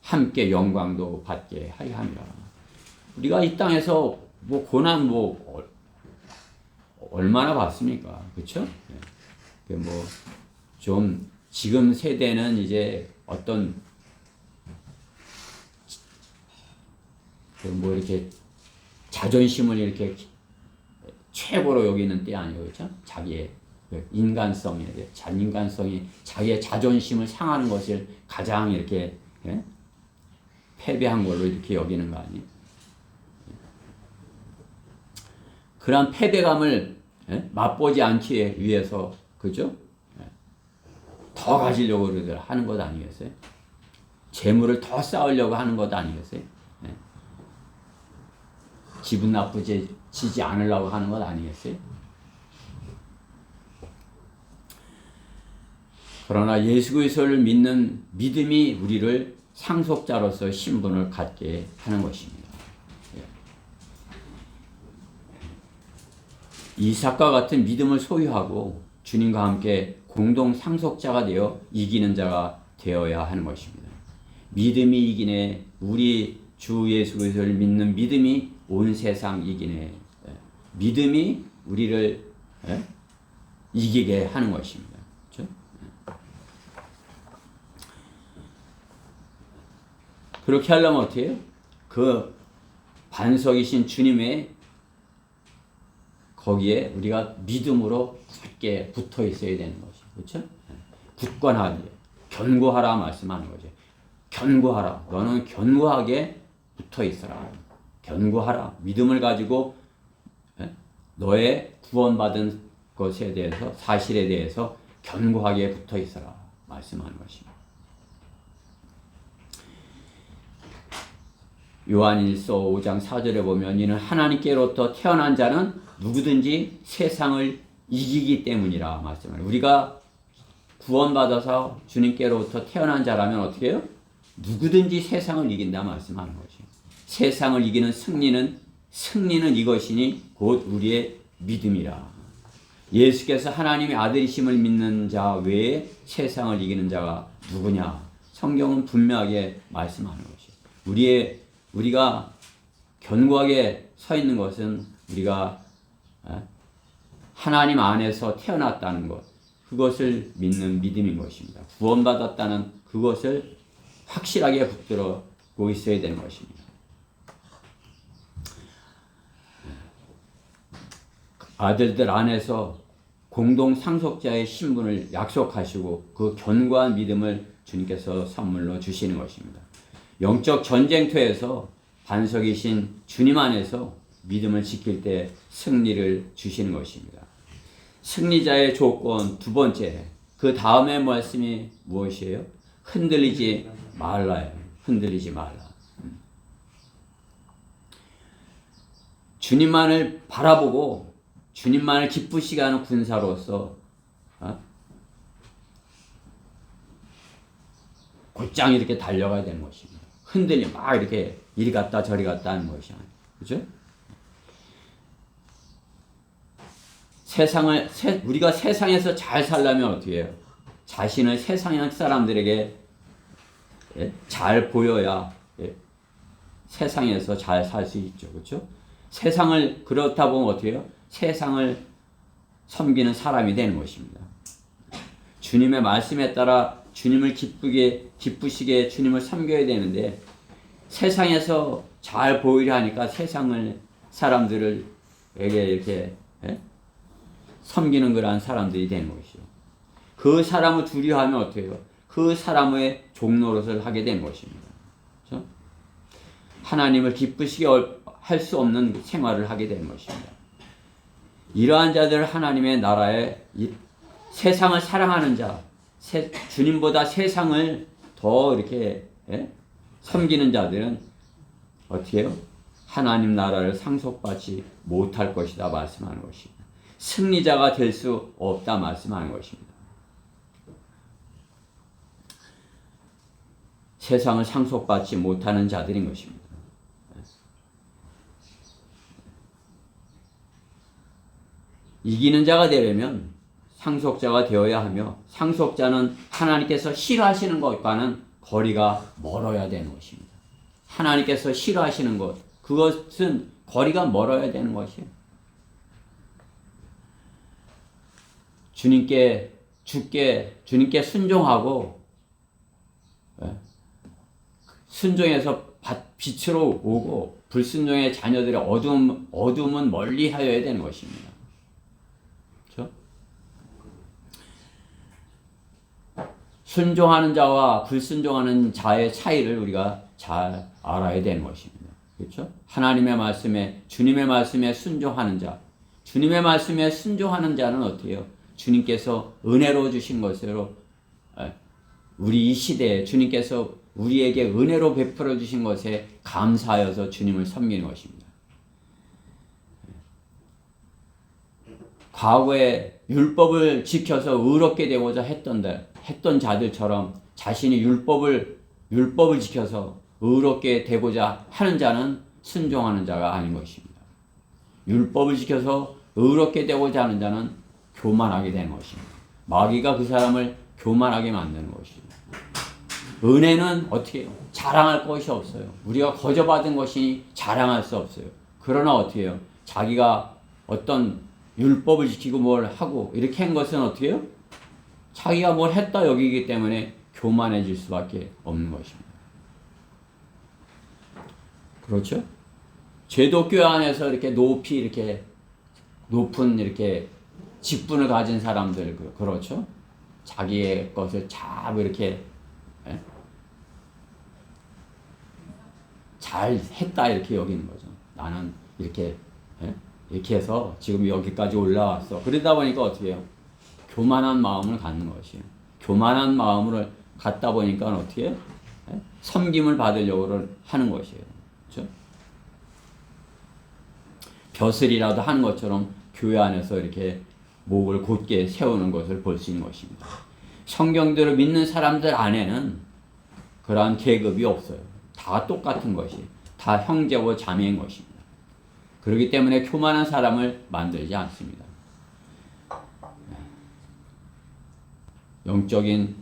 함께 영광도 받게 하려 함이라. 우리가 이 땅에서 고난 얼마나 받습니까? 그렇죠? 좀 지금 세대는 이제 어떤 이렇게 자존심을 이렇게 최고로 여기는 때 아니에요. 그렇죠? 자기의 인간성이 자기의 자존심을 상하는 것을 가장 이렇게 패배한 걸로 이렇게 여기는 거 아니에요? 그런 패배감을 맛보지 않기 위해서, 그죠? 더 가지려고 하는 것 아니겠어요? 재물을 더 쌓으려고 하는 것 아니겠어요? 기분 나쁘지지 않으려고 하는 것 아니겠어요? 그러나 예수 그리스도를 믿는 믿음이 우리를 상속자로서 신분을 갖게 하는 것입니다. 이삭과 같은 믿음을 소유하고 주님과 함께 공동 상속자가 되어 이기는 자가 되어야 하는 것입니다. 믿음이 이기네. 우리 주 예수 그리스도를 믿는 믿음이 온 세상 이기네. 믿음이 우리를 이기게 하는 것입니다. 그렇죠? 그렇게 하려면 어떻게 해요? 그 반석이신 주님의 거기에 우리가 믿음으로 굳게 붙어 있어야 되는 것이죠. 그렇죠? 굳건하게 견고하라 말씀하는 거죠. 견고하라. 너는 견고하게 붙어 있어라. 견고하라. 믿음을 가지고 너의 구원받은 것에 대해서 사실에 대해서 견고하게 붙어 있어라 말씀하는 것입니다. 요한일서 5장 4절에 보면 이는 하나님께로부터 태어난 자는 누구든지 세상을 이기기 때문이라 말씀을. 우리가 구원받아서 주님께로부터 태어난 자라면 어떻게 해요? 누구든지 세상을 이긴다 말씀하는 것이에요. 세상을 이기는 승리는 이것이니 곧 우리의 믿음이라. 예수께서 하나님의 아들이심을 믿는 자 외에 세상을 이기는 자가 누구냐? 성경은 분명하게 말씀하는 것이에요. 우리가 견고하게 서 있는 것은 우리가 하나님 안에서 태어났다는 것, 그것을 믿는 믿음인 것입니다. 구원받았다는 그것을 확실하게 붙들고 있어야 되는 것입니다. 아들들 안에서 공동 상속자의 신분을 약속하시고 그 견고한 믿음을 주님께서 선물로 주시는 것입니다. 영적 전쟁터에서 반석이신 주님 안에서 믿음을 지킬 때 승리를 주시는 것입니다. 승리자의 조건 두 번째, 그 다음의 말씀이 무엇이에요? 흔들리지 말라요. 흔들리지 말라. 주님만을 바라보고 주님만을 기쁘시게 하는 군사로서 곧장 이렇게 달려가야 되는 것입니다. 흔들림 막 이렇게 이리 갔다 저리 갔다 하는 것이 아니에요. 그죠? 우리가 세상에서 잘 살려면 어떻게 해요? 자신을 세상 사람들에게 잘 보여야 세상에서 잘 살 수 있죠. 그렇죠? 세상을 그렇다 보면 어떻게 해요? 세상을 섬기는 사람이 되는 것입니다. 주님의 말씀에 따라 주님을 기쁘시게 주님을 섬겨야 되는데 세상에서 잘 보이려 하니까 세상을 사람들에게 이렇게 섬기는 그러한 사람들이 되는 것이죠. 그 사람을 두려워하면 어떻게 해요? 그 사람의 종노릇을 하게 되는 것입니다. 그렇죠? 하나님을 기쁘시게 할 수 없는 생활을 하게 되는 것입니다. 이러한 자들 하나님의 나라에 세상을 사랑하는 자, 주님보다 세상을 더 이렇게 섬기는 자들은 어떻게 해요? 하나님 나라를 상속받지 못할 것이다 말씀하는 것입니다. 승리자가 될 수 없다 말씀하는 것입니다. 세상을 상속받지 못하는 자들인 것입니다. 이기는 자가 되려면 상속자가 되어야 하며 상속자는 하나님께서 싫어하시는 것과는 거리가 멀어야 되는 것입니다. 하나님께서 싫어하시는 것, 그것은 거리가 멀어야 되는 것이에요. 주님께 순종하고 순종해서 빛으로 오고 불순종의 자녀들의 어둠은 멀리 하여야 되는 것입니다. 그렇죠? 순종하는 자와 불순종하는 자의 차이를 우리가 잘 알아야 되는 것입니다. 그렇죠? 하나님의 말씀에, 주님의 말씀에 순종하는 자, 주님의 말씀에 순종하는 자는 어떻게 해요? 주님께서 은혜로 주신 것으로 우리 이 시대에 주님께서 우리에게 은혜로 베풀어 주신 것에 감사하여서 주님을 섬기는 것입니다. 과거에 율법을 지켜서 의롭게 되고자 했던 자들처럼 자신이 율법을 지켜서 의롭게 되고자 하는 자는 순종하는 자가 아닌 것입니다. 율법을 지켜서 의롭게 되고자 하는 자는 교만하게 되는 것입니다. 마귀가 그 사람을 교만하게 만드는 것이죠. 은혜는 어떻게 해요? 자랑할 것이 없어요. 우리가 거저받은 것이니 자랑할 수 없어요. 그러나 어떻게 해요? 자기가 어떤 율법을 지키고 뭘 하고 이렇게 한 것은 어떻게 해요? 자기가 뭘 했다 여기기 때문에 교만해질 수밖에 없는 것입니다. 그렇죠? 제독교 안에서 이렇게 높이 이렇게 높은 이렇게 직분을 가진 사람들 그렇죠? 자기의 것을 잘 이렇게 잘 했다 이렇게 여기는 거죠. 나는 이렇게 이렇게 해서 지금 여기까지 올라왔어. 그러다 보니까 어떻게 해요? 교만한 마음을 갖는 것이에요. 교만한 마음을 갖다 보니까 어떻게 해요? 섬김을 받으려고 하는 것이에요. 그렇죠? 벼슬이라도 하는 것처럼 교회 안에서 이렇게 목을 곧게 세우는 것을 볼 수 있는 것입니다. 성경대로 믿는 사람들 안에는 그러한 계급이 없어요. 다 똑같은 것이, 다 형제고 자매인 것입니다. 그렇기 때문에 교만한 사람을 만들지 않습니다.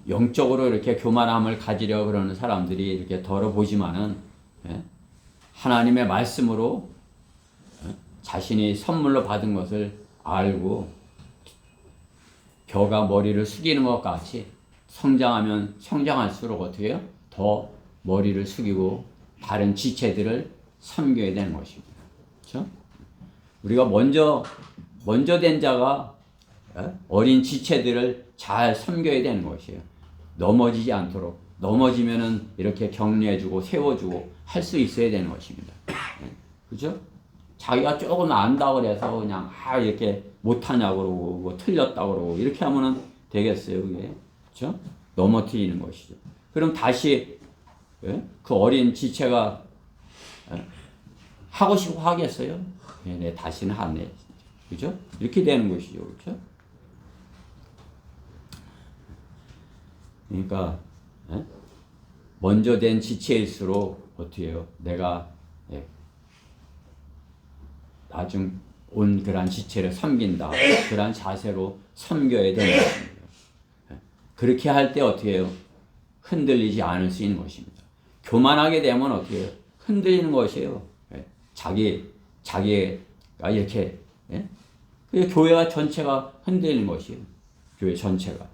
영적으로 이렇게 교만함을 가지려 그러는 사람들이 이렇게 덜어보지만은, 하나님의 말씀으로 자신이 선물로 받은 것을 알고 벼가 머리를 숙이는 것 같이 성장하면 성장할수록 어떻게 해요? 더 머리를 숙이고 다른 지체들을 섬겨야 되는 것입니다. 그렇죠? 우리가 먼저 된 자가 어린 지체들을 잘 섬겨야 되는 것이에요. 넘어지지 않도록. 넘어지면은 이렇게 격려해주고 세워주고 할 수 있어야 되는 것입니다. 그죠? 자기가 조금 안다고 그래서 그냥 이렇게 못하냐고 그러고 뭐 틀렸다고 그러고 이렇게 하면은 되겠어요, 그게. 그죠? 넘어뜨리는 것이죠. 그럼 다시 그 어린 지체가 하고 싶고 하겠어요? 네, 다시는 안 해. 그죠? 이렇게 되는 것이죠. 그렇죠? 그러니까 먼저 된 지체일수록 어떻게 해요? 내가 나중 온 그러한 지체를 섬긴다. 그러한 자세로 섬겨야 되는 것입니다. 그렇게 할 때 어떻게 해요? 흔들리지 않을 수 있는 것입니다. 교만하게 되면 어떻게 해요? 흔들리는 것이에요. 자기가 이렇게 교회가 전체가 흔들리는 것이에요. 교회 전체가.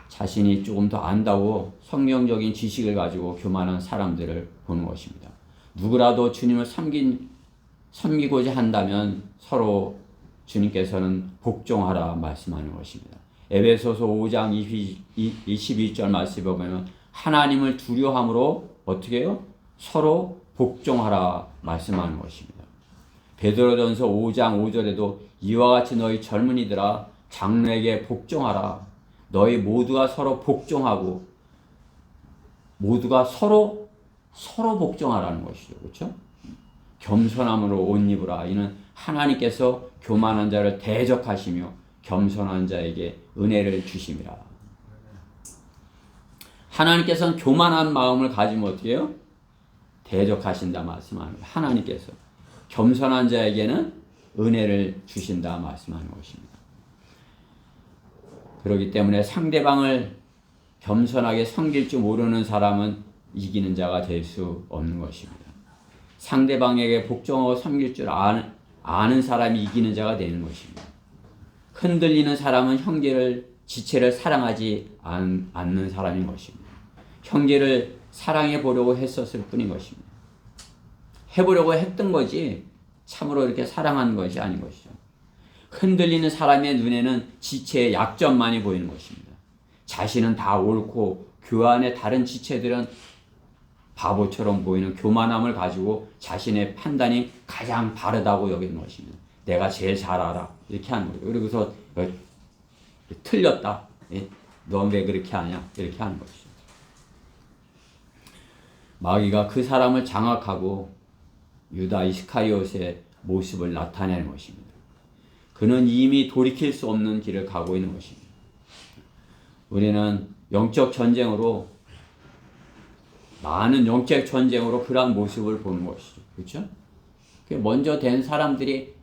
자신이 조금 더 안다고 성경적인 지식을 가지고 교만한 사람들을 보는 것입니다. 누구라도 주님을 섬기고자 한다면 서로 주님께서는 복종하라 말씀하는 것입니다. 에베소서 5장 22절 말씀에 보면 하나님을 두려함으로 어떻게 해요? 서로 복종하라 말씀하는 것입니다. 베드로전서 5장 5절에도 이와 같이 너희 젊은이들아 장로에게 복종하라. 너희 모두가 서로 복종하고 모두가 서로 복종하라는 것이죠. 그렇죠? 겸손함으로 옷 입으라. 이는 하나님께서 교만한 자를 대적하시며 겸손한 자에게 은혜를 주심이라. 하나님께서는 교만한 마음을 가지면 어떻게 해요? 대적하신다 말씀합니다. 하나님께서 겸손한 자에게는 은혜를 주신다 말씀하는 것입니다. 그렇기 때문에 상대방을 겸손하게 섬길 줄 모르는 사람은 이기는 자가 될 수 없는 것입니다. 상대방에게 복종하고 섬길 줄 아는 사람이 이기는 자가 되는 것입니다. 흔들리는 사람은 지체를 사랑하지 않는 사람인 것입니다. 형제를 사랑해 보려고 했었을 뿐인 것입니다. 해보려고 했던 거지 참으로 이렇게 사랑하는 것이 아닌 것이죠. 흔들리는 사람의 눈에는 지체의 약점만이 보이는 것입니다. 자신은 다 옳고 교회 안의 다른 지체들은 바보처럼 보이는 교만함을 가지고 자신의 판단이 가장 바르다고 여기는 것입니다. 내가 제일 잘 알아. 이렇게 하는 거예요. 그리고서 틀렸다. 넌 왜 그렇게 하냐? 이렇게 하는 것이죠. 마귀가 그 사람을 장악하고 유다 이스카리ot의 모습을 나타내는 것입니다. 그는 이미 돌이킬 수 없는 길을 가고 있는 것입니다. 우리는 영적 전쟁으로 많은 영적 전쟁으로 그런 모습을 보는 것이죠. 그렇죠? 먼저 된 사람들이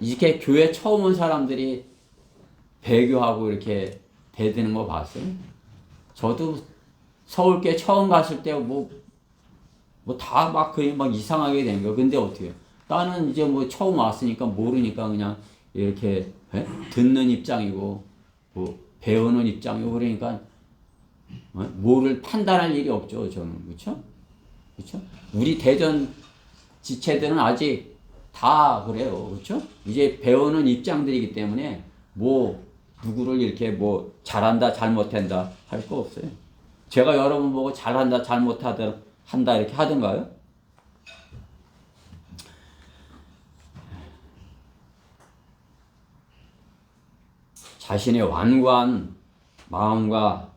이렇게 교회 처음 온 사람들이 배교하고 이렇게 대드는 거 봤어요. 저도 서울교회 처음 갔을 때 다 막 그냥 막 이상하게 된 거예요. 근데 어떻게 나는 이제 뭐 처음 왔으니까 모르니까 그냥 이렇게 듣는 입장이고 배우는 입장이고 그러니까 뭐를 판단할 일이 없죠. 저는 그렇죠? 그렇죠? 우리 대전 지체들은 아직 다 그래요. 그렇죠? 이제 배우는 입장들이기 때문에 누구를 이렇게 잘한다 잘못한다 할 거 없어요. 제가 여러분 보고 잘한다 잘못한다 이렇게 하던가요? 자신의 완고한 마음과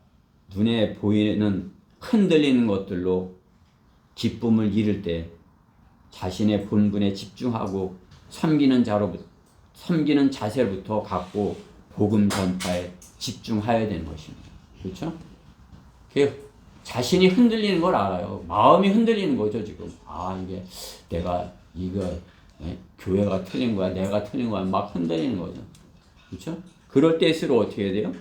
눈에 보이는 흔들리는 것들로 기쁨을 잃을 때 자신의 본분에 집중하고 섬기는 자세부터 갖고 복음 전파에 집중해야 되는 것입니다. 그렇죠? 자신이 흔들리는 걸 알아요. 마음이 흔들리는 거죠, 지금. 이게 내가 교회가 틀린 거야, 내가 틀린 거야, 막 흔들리는 거죠. 그렇죠? 그럴 때일수록 어떻게 해야 돼요?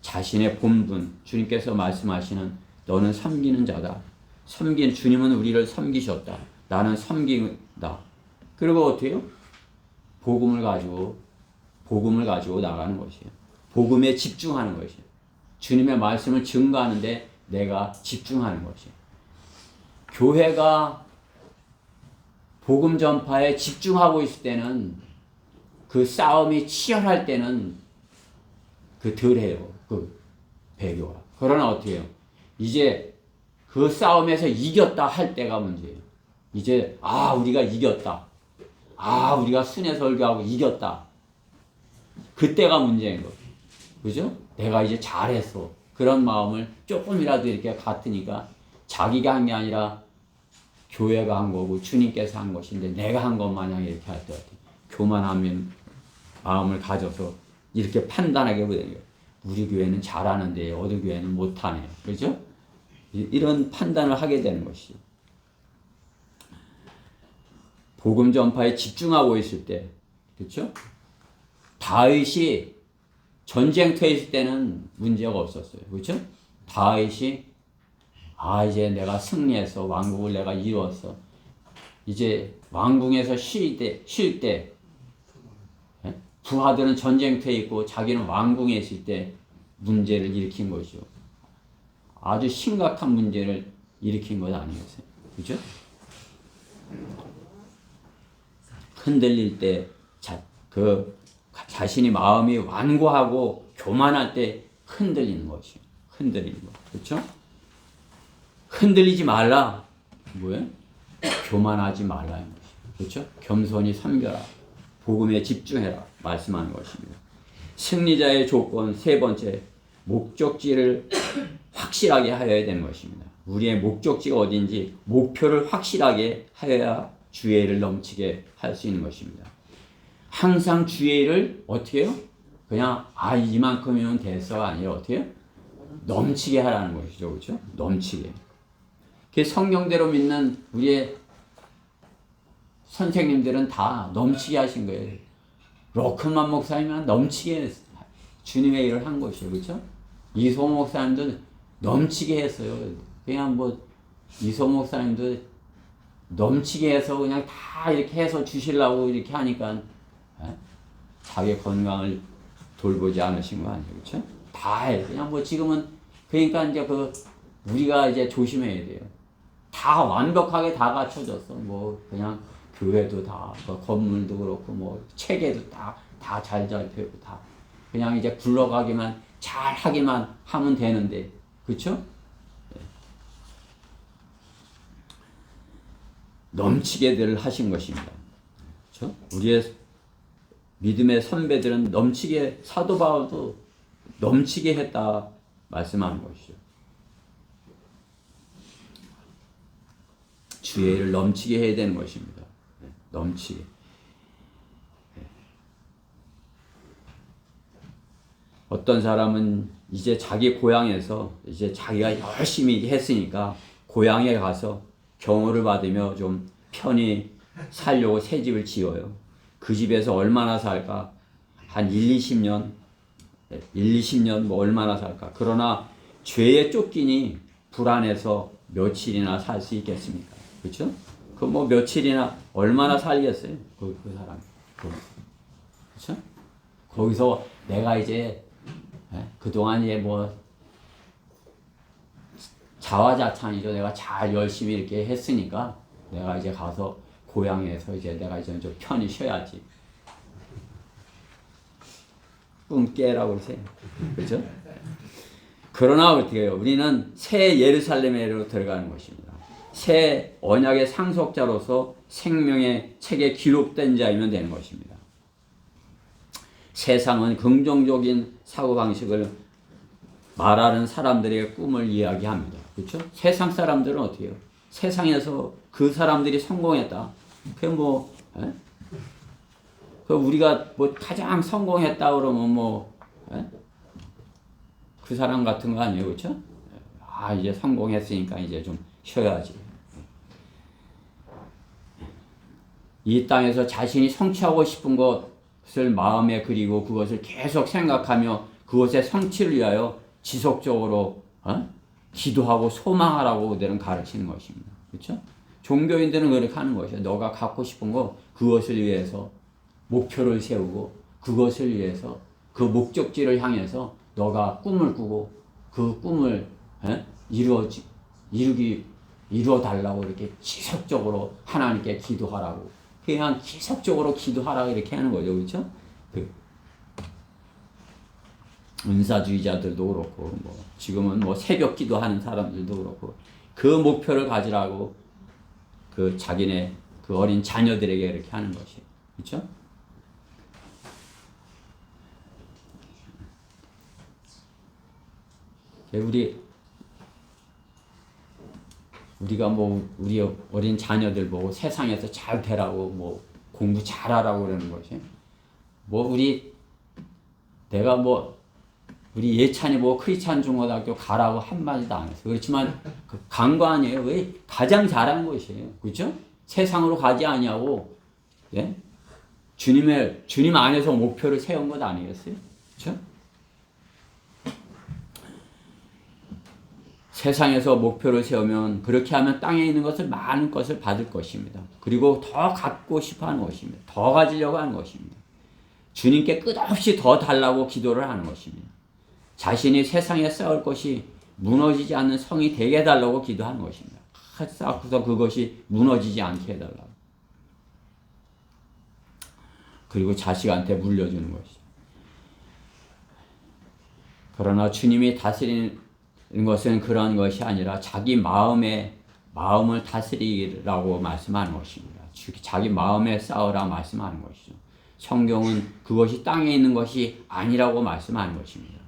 자신의 본분, 주님께서 말씀하시는 너는 섬기는 자다. 주님은 우리를 섬기셨다. 나는 섬긴다. 그리고 어떻게 해요? 복음을 가지고 나가는 것이에요. 복음에 집중하는 것이에요. 주님의 말씀을 증거하는데 내가 집중하는 것이에요. 교회가 복음 전파에 집중하고 있을 때는 그 싸움이 치열할 때는 덜해요. 배교가. 그러나 어떻게 해요? 이제 그 싸움에서 이겼다 할 때가 문제예요. 이제 우리가 이겼다. 우리가 순회 설교하고 이겼다. 그때가 문제인 거예요. 그죠? 내가 이제 잘했어. 그런 마음을 조금이라도 이렇게 갖으니까 자기가 한 게 아니라 교회가 한 거고 주님께서 한 것인데 내가 한 것 마냥 이렇게 할 때 교만하면 마음을 가져서 이렇게 판단하게 되는 거예요. 우리 교회는 잘하는데 어느 교회는 못하네. 그렇죠? 이런 판단을 하게 되는 것이죠. 복음 전파에 집중하고 있을 때, 그렇죠? 다윗이 전쟁터에 있을 때는 문제가 없었어요. 그렇죠? 다윗이 이제 내가 승리해서 왕국을 내가 이루었어. 이제 왕궁에서 쉴 때 부하들은 전쟁터에 있고 자기는 왕궁에 있을 때 문제를 일으킨 것이죠. 아주 심각한 문제를 일으킨 것 아니겠어요? 그죠? 흔들릴 때 자신이 마음이 완고하고 교만할 때 흔들리는 것이요. 흔들리는 것. 그렇죠? 흔들리지 말라. 뭐예요? 교만하지 말라는 것이요. 그렇죠? 겸손히 섬겨라. 복음에 집중해라. 말씀하는 것입니다. 승리자의 조건 세 번째, 목적지를 확실하게 하여야 되는 것입니다. 우리의 목적지가 어딘지 목표를 확실하게 하여야 주의를 넘치게 할 수 있는 것입니다. 항상 주의를 어떻게 해요? 그냥 이만큼이면 됐어가 아니라 어떻게 해요? 넘치게 하라는 것이죠. 그렇죠? 넘치게. 그 성경대로 믿는 우리의 선생님들은 다 넘치게 하신 거예요. 로크만 목사님은 넘치게 주님의 일을 한 것이에요. 그렇죠? 이소모 목사님도 넘치게 했어요. 그냥 이소모 목사님도 넘치게 해서 그냥 다 이렇게 해서 주시려고 이렇게 하니까 자기 건강을 돌보지 않으신 거 아니에요. 그렇죠? 다 해. 그냥 지금은 그러니까 이제 우리가 이제 조심해야 돼요. 다 완벽하게 다 갖춰졌어. 그냥 교회도 다 건물도 그렇고 체계도 다 잘 잡히고 다 그냥 이제 굴러가기만 잘 하기만 하면 되는데 그렇죠? 넘치게들 하신 것입니다. 그렇죠? 우리의 믿음의 선배들은 넘치게 사도 바울도 넘치게 했다 말씀하는 것이죠. 주의를 넘치게 해야 되는 것입니다. 넘치게. 어떤 사람은 이제 자기 고향에서 이제 자기가 열심히 했으니까 고향에 가서 경호를 받으며 좀 편히 살려고 새 집을 지어요. 그 집에서 얼마나 살까? 한 1, 20년 뭐 얼마나 살까? 그러나 죄에 쫓기니 불안해서 며칠이나 살 수 있겠습니까? 그렇죠? 그 뭐 며칠이나 얼마나 살겠어요? 그 사람. 그렇죠? 거기서 내가 이제 그동안 이제 뭐 자화자찬이죠. 내가 잘 열심히 이렇게 했으니까 내가 이제 가서 고향에서 이제 내가 이제 좀 편히 쉬어야지. 꿈 깨라고 그러세요. 그렇죠? 그러나 어떻게 해요? 우리는 새 예루살렘으로 들어가는 것입니다. 새 언약의 상속자로서 생명의 책에 기록된 자이면 되는 것입니다. 세상은 긍정적인 사고방식을 말하는 사람들의 꿈을 이야기합니다. 그렇죠? 세상 사람들은 어떻게 해요? 세상에서 그 사람들이 성공했다. 그게 뭐, 그 우리가 뭐 가장 성공했다 그러면 뭐, 그 사람 같은 거 아니에요. 그렇죠? 아, 이제 성공했으니까 이제 좀 쉬어야지. 이 땅에서 자신이 성취하고 싶은 것을 마음에 그리고 그것을 계속 생각하며 그것의 성취를 위하여 지속적으로 기도하고 소망하라고 그들은 가르치는 것입니다. 그렇죠? 종교인들은 그렇게 하는 것이에요. 너가 갖고 싶은 거 그것을 위해서 목표를 세우고 그것을 위해서 그 목적지를 향해서 너가 꿈을 꾸고 그 꿈을 이루어 달라고 이렇게 지속적으로 하나님께 기도하라고 그냥 지속적으로 기도하라고 이렇게 하는 거죠. 그렇죠? 은사주의자들도 그렇고 뭐 지금은 뭐 새벽 기도하는 사람들도 그렇고 그 목표를 가지라고 그 자기네 그 어린 자녀들에게 이렇게 하는 것이에요. 그렇죠? 우리가 뭐 우리 어린 자녀들 보고 세상에서 잘 되라고 뭐 공부 잘하라고 그러는 것이 뭐 내가 뭐 우리 예찬이 뭐 크리스찬 중고등학교 가라고 한마디도 안 했어요. 그렇지만 간 거 아니에요. 왜 가장 잘한 것이에요. 그렇죠? 세상으로 가지 아니하고 예? 주님 안에서 목표를 세운 것 아니겠어요? 그렇죠? 세상에서 목표를 세우면 그렇게 하면 땅에 있는 것을 많은 것을 받을 것입니다. 그리고 더 갖고 싶어 하는 것입니다. 더 가지려고 하는 것입니다. 주님께 끝없이 더 달라고 기도를 하는 것입니다. 자신이 세상에 쌓을 것이 무너지지 않는 성이 되게 해달라고 기도하는 것입니다. 쌓고서 그것이 무너지지 않게 해달라고. 그리고 자식한테 물려주는 것이죠. 그러나 주님이 다스리는 것은 그런 것이 아니라 자기 마음을 다스리라고 말씀하는 것입니다. 자기 마음에 쌓으라 말씀하는 것이죠. 성경은 그것이 땅에 있는 것이 아니라고 말씀하는 것입니다.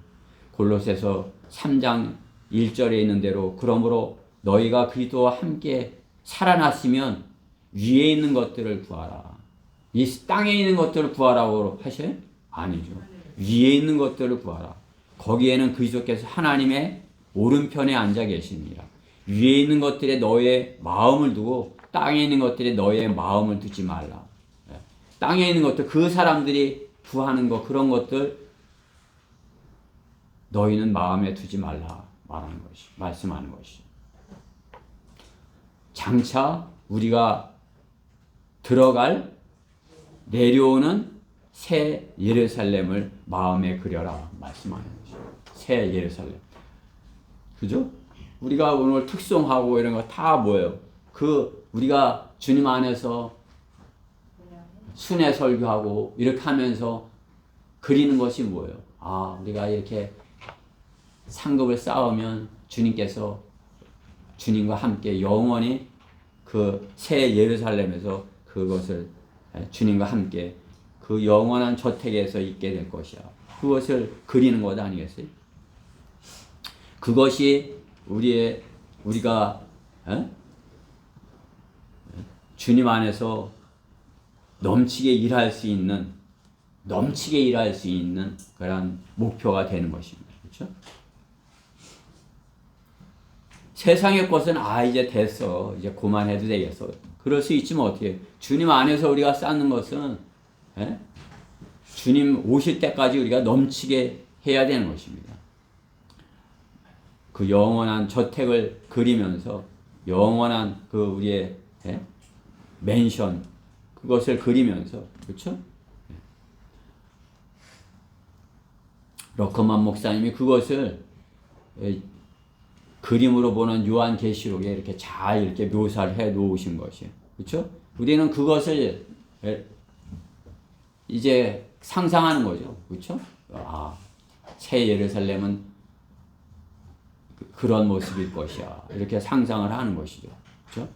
골로새서 3장 1절에 있는 대로 그러므로 너희가 그리스도와 함께 살아났으면 위에 있는 것들을 구하라. 이 땅에 있는 것들을 구하라고 하셔요? 아니죠. 위에 있는 것들을 구하라. 거기에는 그리스도께서 하나님의 오른편에 앉아 계십니다. 위에 있는 것들에 너의 마음을 두고 땅에 있는 것들에 너의 마음을 두지 말라. 땅에 있는 것들, 그 사람들이 구하는 것, 그런 것들 너희는 마음에 두지 말라 말하는 것이, 말씀하는 것이. 장차 우리가 내려오는 새 예루살렘을 마음에 그려라 말씀하는 것이. 새 예루살렘. 그죠? 우리가 오늘 특송하고 이런 거 다 뭐예요? 우리가 주님 안에서 순회 설교하고 이렇게 하면서 그리는 것이 뭐예요? 아, 우리가 이렇게 상급을 쌓으면 주님께서 주님과 함께 영원히 그 새 예루살렘에서 그것을 주님과 함께 그 영원한 저택에서 있게 될 것이야. 그것을 그리는 것 아니겠어요? 그것이 우리가 주님 안에서 넘치게 일할 수 있는 그런 목표가 되는 것입니다. 그렇죠? 세상의 것은 이제 됐어. 이제 그만해도 되겠어. 그럴 수 있지만 어떻게? 주님 안에서 우리가 쌓는 것은 주님 오실 때까지 우리가 넘치게 해야 되는 것입니다. 그 영원한 저택을 그리면서 영원한 그 우리의 맨션 그것을 그리면서 그렇죠? 러커만 목사님이 그것을 그림으로 보는 요한계시록에 이렇게 잘 이렇게 묘사를 해 놓으신 것이에요. 그렇죠? 우리는 그것을 이제 상상하는 거죠. 그렇죠? 새 예루살렘은 그런 모습일 것이야. 이렇게 상상을 하는 것이죠. 그렇죠?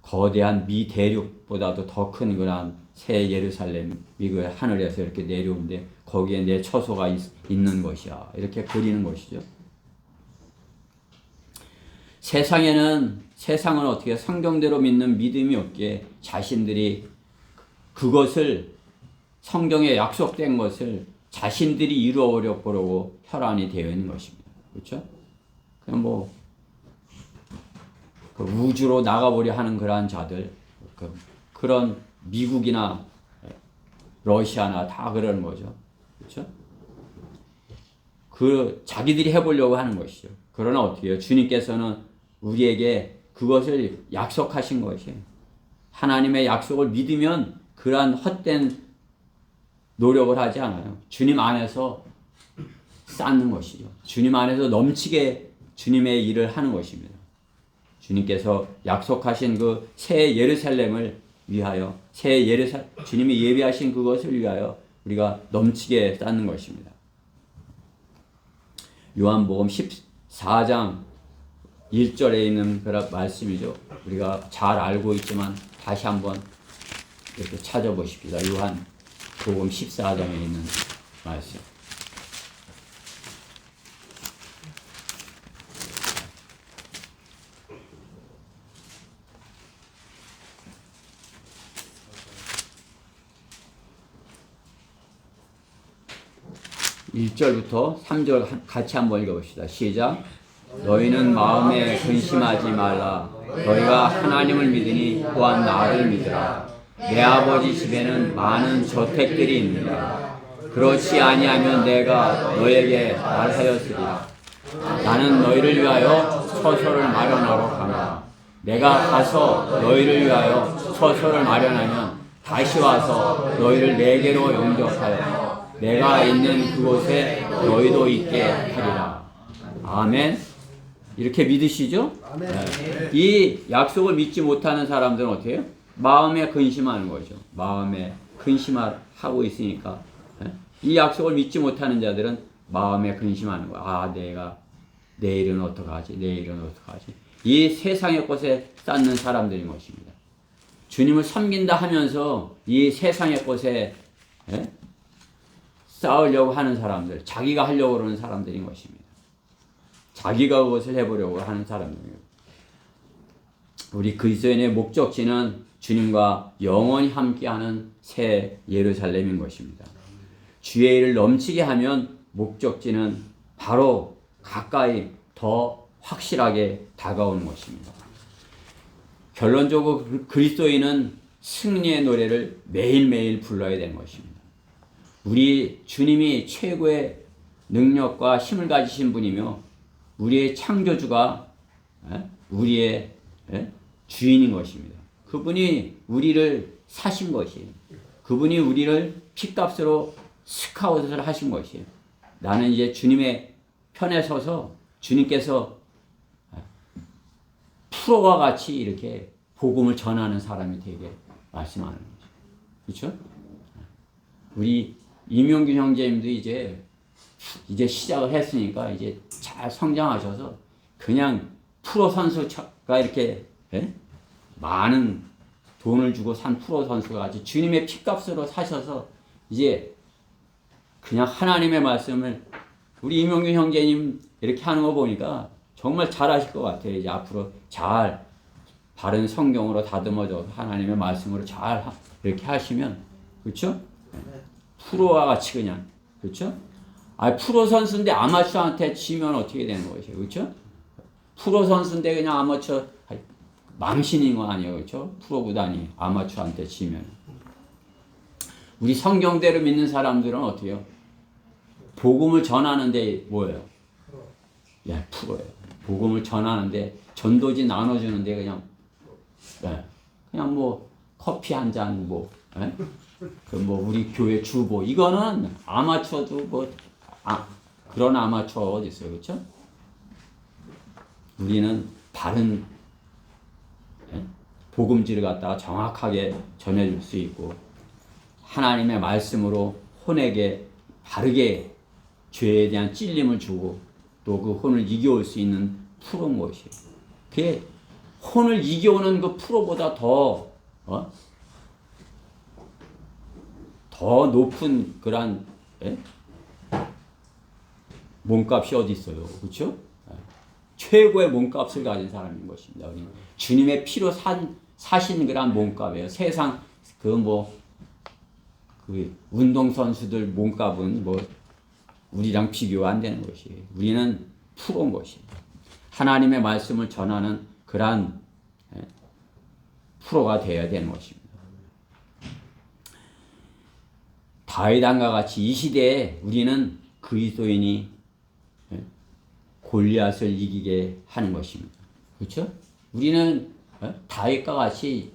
거대한 미 대륙보다도 더 큰 그런 새 예루살렘이 그 하늘에서 이렇게 내려오는데 거기에 내 처소가 있는 것이야. 이렇게 그리는 것이죠. 세상은 어떻게 성경대로 믿는 믿음이 없기에 자신들이 그것을 성경에 약속된 것을 자신들이 이루어보려고 혈안이 되어 있는 것입니다. 그렇죠? 그냥 그 우주로 나가보려 하는 그러한 자들, 그런 미국이나 러시아나 다 그러는 거죠. 그렇죠? 자기들이 해보려고 하는 것이죠. 그러나 어떻게 해요? 주님께서는 우리에게 그것을 약속하신 것이에요. 하나님의 약속을 믿으면 그러한 헛된 노력을 하지 않아요. 주님 안에서 쌓는 것이죠. 주님 안에서 넘치게 주님의 일을 하는 것입니다. 주님께서 약속하신 그 새 예루살렘을 위하여 주님이 예비하신 그것을 위하여 우리가 넘치게 쌓는 것입니다. 요한복음 14장 1절에 있는 그런 말씀이죠. 우리가 잘 알고 있지만 다시 한번 이렇게 찾아보십시다. 요한복음 14장에 있는 말씀. (1절부터) (3절) 같이 한번 읽어봅시다. 시작. 너희는 마음에 근심하지 말라. 너희가 하나님을 믿으니 또한 나를 믿으라. 내 아버지 집에는 많은 저택들이 있느니라. 그렇지 아니하면 내가 너에게 말하였으리라. 나는 너희를 위하여 처소를 마련하러 가노라. 내가 가서 너희를 위하여 처소를 마련하면 다시 와서 너희를 내게로 영접하여 내가 있는 그곳에 너희도 있게 하리라. 아멘. 이렇게 믿으시죠? 네. 이 약속을 믿지 못하는 사람들은 어떻게 해요? 마음에 근심하는 거죠. 마음에 근심하고 있으니까. 이 약속을 믿지 못하는 자들은 마음에 근심하는 거야. 내가 내일은 어떡하지? 내일은 어떡하지? 이 세상의 것에 쌓는 사람들인 것입니다. 주님을 섬긴다 하면서 이 세상의 것에 쌓으려고 하는 사람들, 자기가 하려고 그러는 사람들인 것입니다. 자기가 그것을 해보려고 하는 사람들이에요. 우리 그리스도인의 목적지는 주님과 영원히 함께하는 새 예루살렘인 것입니다. 주의 일을 넘치게 하면 목적지는 바로 가까이 더 확실하게 다가오는 것입니다. 결론적으로 그리스도인은 승리의 노래를 매일매일 불러야 되는 것입니다. 우리 주님이 최고의 능력과 힘을 가지신 분이며 우리의 창조주가 우리의 주인인 것입니다. 그분이 우리를 사신 것이에요. 그분이 우리를 핏값으로 스카웃을 하신 것이에요. 나는 이제 주님의 편에 서서 주님께서 프로와 같이 이렇게 복음을 전하는 사람이 되게 말씀하는 거죠. 그렇죠? 우리 이명균 형제님도 이제 시작을 했으니까 이제 잘 성장하셔서 그냥 프로 선수가 이렇게 많은 돈을 주고 산 프로 선수가 같이 주님의 핏값으로 사셔서 이제 그냥 하나님의 말씀을 우리 이명균 형제님 이렇게 하는 거 보니까 정말 잘하실 것 같아요. 이제 앞으로 잘 바른 성경으로 다듬어져서 하나님의 말씀으로 잘 이렇게 하시면 그렇죠? 프로와 같이 그냥 그렇죠? 아, 프로 선수인데 아마추어한테 지면 어떻게 되는 것이에요, 그렇죠? 프로 선수인데 그냥 아마추어 망신인 거 아니에요, 그렇죠? 프로 구단이 아마추어한테 지면. 우리 성경대로 믿는 사람들은 어때요? 복음을 전하는데 뭐예요? 예, 프로예요. 복음을 전하는데 전도지 나눠주는데 그냥 예, 그냥 뭐 커피 한 잔 뭐 그 뭐 우리 교회 주보 이거는 아마추어도 뭐 그런 아마추어 어디 있어요, 그렇죠? 우리는 바른 복음지를 갖다가 정확하게 전해줄 수 있고 하나님의 말씀으로 혼에게 바르게 죄에 대한 찔림을 주고 또 그 혼을 이겨올 수 있는 프로인 것이에요. 그게 혼을 이겨오는 그 프로보다 더 높은 그런 몸값이 어디 있어요, 그렇죠? 최고의 몸값을 가진 사람인 것입니다. 주님의 피로 사신 그런 몸값이에요. 세상 그 운동 선수들 몸값은 뭐 우리랑 비교가 안 되는 것이에요. 우리는 프로인 것입니다. 하나님의 말씀을 전하는 그러한 프로가 되어야 되는 것입니다. 다윗 왕과 같이 이 시대에 우리는 그리스도인이 골리앗을 이기게 하는 것입니다. 그렇죠? 우리는 다윗과 같이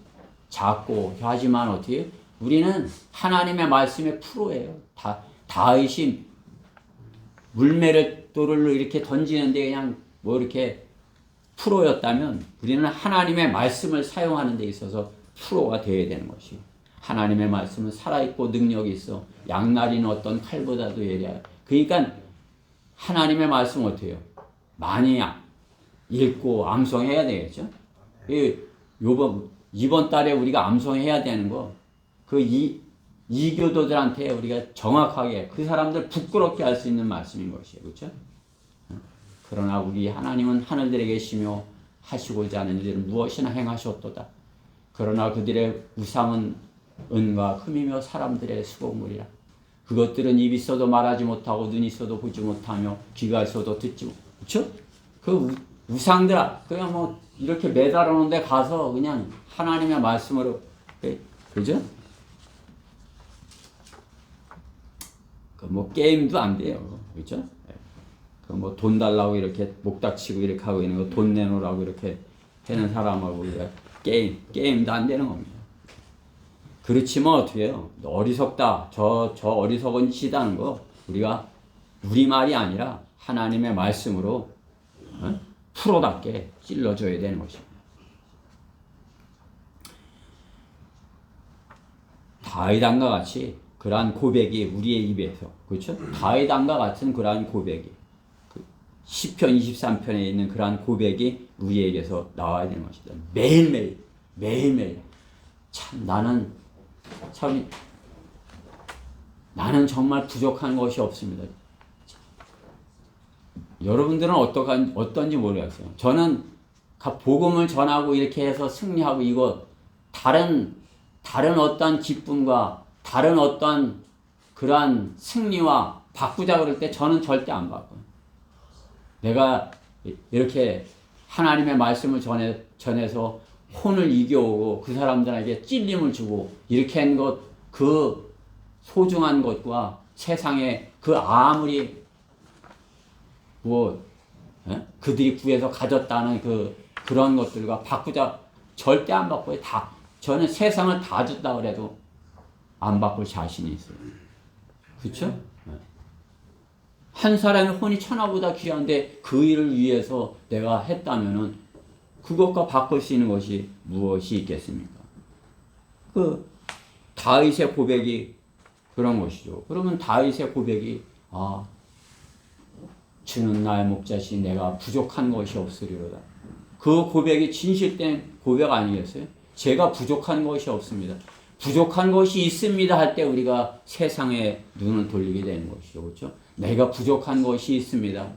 작고 하지만 어떻게 우리는 하나님의 말씀의 프로예요. 다윗이 물매를 이렇게 던지는데 그냥 뭐 이렇게 프로였다면 우리는 하나님의 말씀을 사용하는 데 있어서 프로가 되어야 되는 것이에요. 하나님의 말씀은 살아있고 능력이 있어 양날이는 어떤 칼보다도 예리하여. 그러니까 하나님의 말씀 어때요? 많이 읽고 암송해야 되겠죠. 이번 달에 우리가 암송해야 되는 거, 이교도들한테 우리가 정확하게 그 사람들 부끄럽게 할 수 있는 말씀인 것이에요. 그렇죠? 그러나 우리 하나님은 하늘들에 계시며 하시고자 하는 일을 무엇이나 행하셨도다. 그러나 그들의 우상은 은과 금이며 사람들의 수고물이라. 그것들은 입이 있어도 말하지 못하고 눈이 있어도 보지 못하며 귀가 있어도 듣지 못. 그렇죠? 그 우상들 그냥 뭐 이렇게 매달아 놓은 데 가서 그냥 하나님의 말씀으로 그죠? 그 뭐 게임도 안 돼요. 그렇죠? 그 뭐 돈 달라고 이렇게 목닥치고 이렇게 하고 있는 거 돈 내놓으라고 이렇게 하는 사람하고 우리가 게임도 안 되는 겁니다. 그렇지만 어떻게 해요? 어리석다. 저 어리석은 짓이라는 거 우리가 우리 말이 아니라 하나님의 말씀으로 프로답게 찔러줘야 되는 것입니다. 다윗 왕과 같이 그러한 고백이 우리의 입에서 그렇죠? 다윗 왕과 같은 그러한 고백이 시편 23편에 있는 그러한 고백이 우리에게서 나와야 되는 것이다. 매일매일 참 나는 정말 부족한 것이 없습니다. 여러분들은 어떤지 모르겠어요. 저는 복음을 전하고 이렇게 해서 승리하고 이거 다른 어떤 기쁨과 다른 어떤 그러한 승리와 바꾸자 그럴 때 저는 절대 안 바꿔요. 내가 이렇게 하나님의 말씀을 전해서 혼을 이겨오고 그 사람들에게 찔림을 주고 이렇게 한 것, 그 소중한 것과 세상에 그 아무리 그들이 구해서 가졌다는 그런 것들과 바꾸자 절대 안 바꿔요. 저는 세상을 다 줬다 그래도 안 바꿀 자신이 있어요. 그렇죠? 한 사람의 혼이 천하보다 귀한데 그 일을 위해서 내가 했다면은 그것과 바꿀 수 있는 것이 무엇이 있겠습니까? 다윗의 고백이 그런 것이죠. 그러면 다윗의 고백이 주는 나의 목자시 내가 부족한 것이 없으리로다. 그 고백이 진실된 고백 아니겠어요? 제가 부족한 것이 없습니다. 부족한 것이 있습니다 할 때 우리가 세상에 눈을 돌리게 되는 것이죠. 그렇죠? 내가 부족한 것이 있습니다.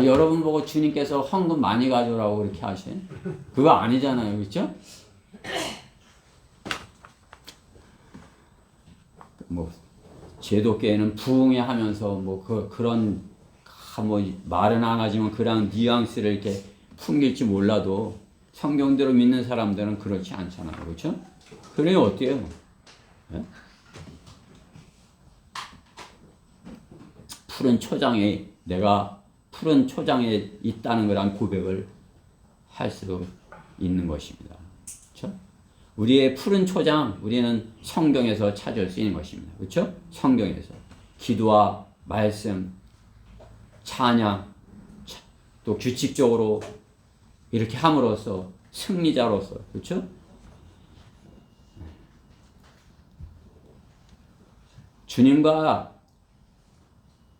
여러분 보고 주님께서 헌금 많이 가져오라고 그렇게 하셔요? 그거 아니잖아요. 그렇죠? 제독교회는 부흥회 하면서 뭐 그런 뭐 말은 안 하지만 그런 뉘앙스를 이렇게 풍길지 몰라도 성경대로 믿는 사람들은 그렇지 않잖아요. 그렇죠? 그러니 어때요? 네? 내가 푸른 초장에 있다는 거란 고백을 할 수도 있는 것입니다. 그렇죠? 우리의 푸른 초장, 우리는 성경에서 찾을 수 있는 것입니다. 그렇죠? 성경에서 기도와 말씀, 찬양, 또 규칙적으로 이렇게 함으로써 승리자로서, 그렇죠?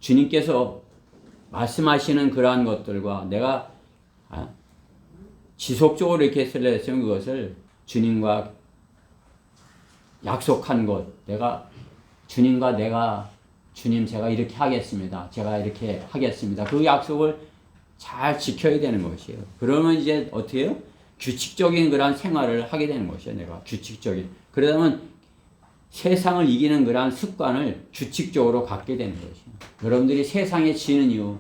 주님께서 말씀하시는 그러한 것들과 내가 지속적으로 이렇게 했으면 그것을 주님과 약속한 것, 주님 제가 이렇게 하겠습니다. 제가 이렇게 하겠습니다. 그 약속을 잘 지켜야 되는 것이에요. 그러면 이제 어떻게 해요? 규칙적인 그런 생활을 하게 되는 것이에요. 내가 규칙적인. 그러다면 세상을 이기는 그러한 습관을 규칙적으로 갖게 되는 것이에요. 여러분들이 세상에 지는 이유,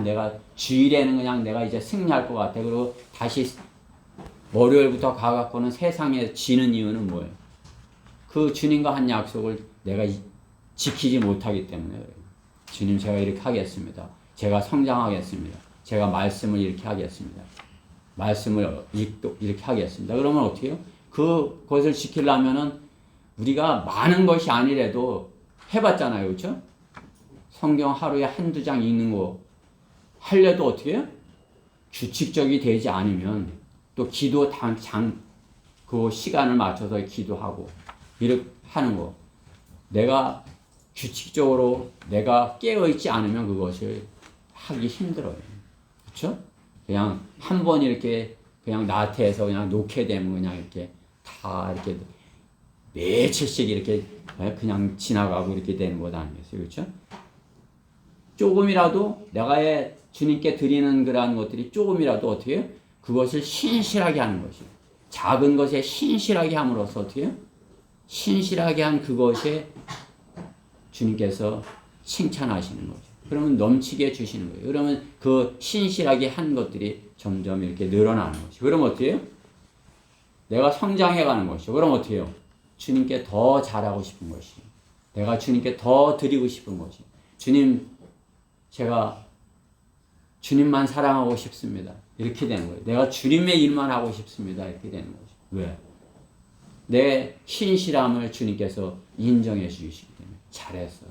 내가 주일에는 그냥 내가 이제 승리할 것 같아. 그리고 다시 월요일부터 가갖고는 세상에 지는 이유는 뭐예요? 그 주님과 한 약속을 내가 지키지 못하기 때문에 주님 제가 이렇게 하겠습니다. 제가 성장하겠습니다. 제가 말씀을 이렇게 하겠습니다. 말씀을 이렇게 하겠습니다. 그러면 어떻게 해요? 그것을 지키려면은 우리가 많은 것이 아니라도 해봤잖아요. 그렇죠? 성경 하루에 한두 장 읽는 거 하려도 어떻게 해요? 규칙적이 되지 않으면 또 기도 그 시간을 맞춰서 기도하고 이렇게 하는 거. 내가 규칙적으로 내가 깨어있지 않으면 그것을 하기 힘들어요. 그렇죠? 그냥 한 번 이렇게 그냥 나태해서 그냥 놓게 되면 그냥 이렇게 다 이렇게 며칠씩 이렇게 그냥 지나가고 이렇게 되는 것 아니겠어요? 그렇죠? 조금이라도 내가 주님께 드리는 그러한 것들이 조금이라도 어떻게 해요? 그것을 신실하게 하는 것이에요. 작은 것에 신실하게 함으로써 어떻게 해요? 신실하게 한 그것에 주님께서 칭찬하시는 거죠. 그러면 넘치게 주시는 거예요. 그러면 그 신실하게 한 것들이 점점 이렇게 늘어나는 것이죠. 그러면 어떻게 해요? 내가 성장해 가는 것이죠. 그럼 어떻게 해요? 주님께 더 잘하고 싶은 것이. 내가 주님께 더 드리고 싶은 것이. 주님, 제가 주님만 사랑하고 싶습니다. 이렇게 되는 거예요. 내가 주님의 일만 하고 싶습니다. 이렇게 되는 거죠. 왜? 내 신실함을 주님께서 인정해 주시기 때문에. 잘했어.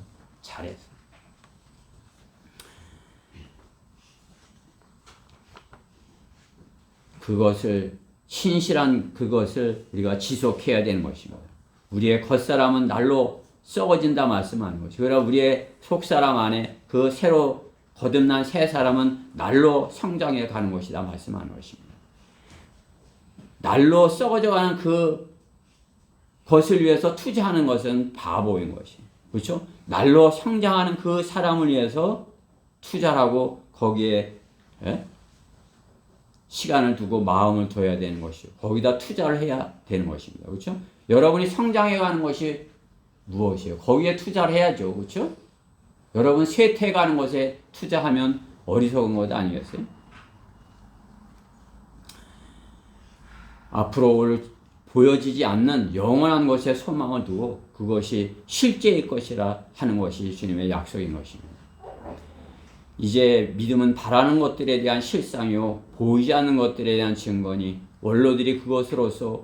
신실한 그것을 우리가 지속해야 되는 것입니다. 우리의 겉사람은 날로 썩어진다 말씀하는 것이죠. 그러나 우리의 속사람 안에 그 새로 거듭난 새 사람은 날로 성장해 가는 것이다 말씀하는 것입니다. 날로 썩어져가는 그 것을 위해서 투자하는 것은 바보인 것이에요. 그렇죠? 날로 성장하는 그 사람을 위해서 투자를 하고 거기에 시간을 두고 마음을 둬야 되는 것이요. 거기다 투자를 해야 되는 것입니다. 그렇죠? 여러분이 성장해가는 것이 무엇이에요? 거기에 투자를 해야죠. 그렇죠? 여러분 쇠퇴해가는 것에 투자하면 어리석은 것 아니겠어요? 앞으로 보여지지 않는 영원한 것에 소망을 두고 그것이 실제일 것이라 하는 것이 주님의 약속인 것입니다. 이제 믿음은 바라는 것들에 대한 실상이요 보이지 않는 것들에 대한 증거니 원로들이 그것으로서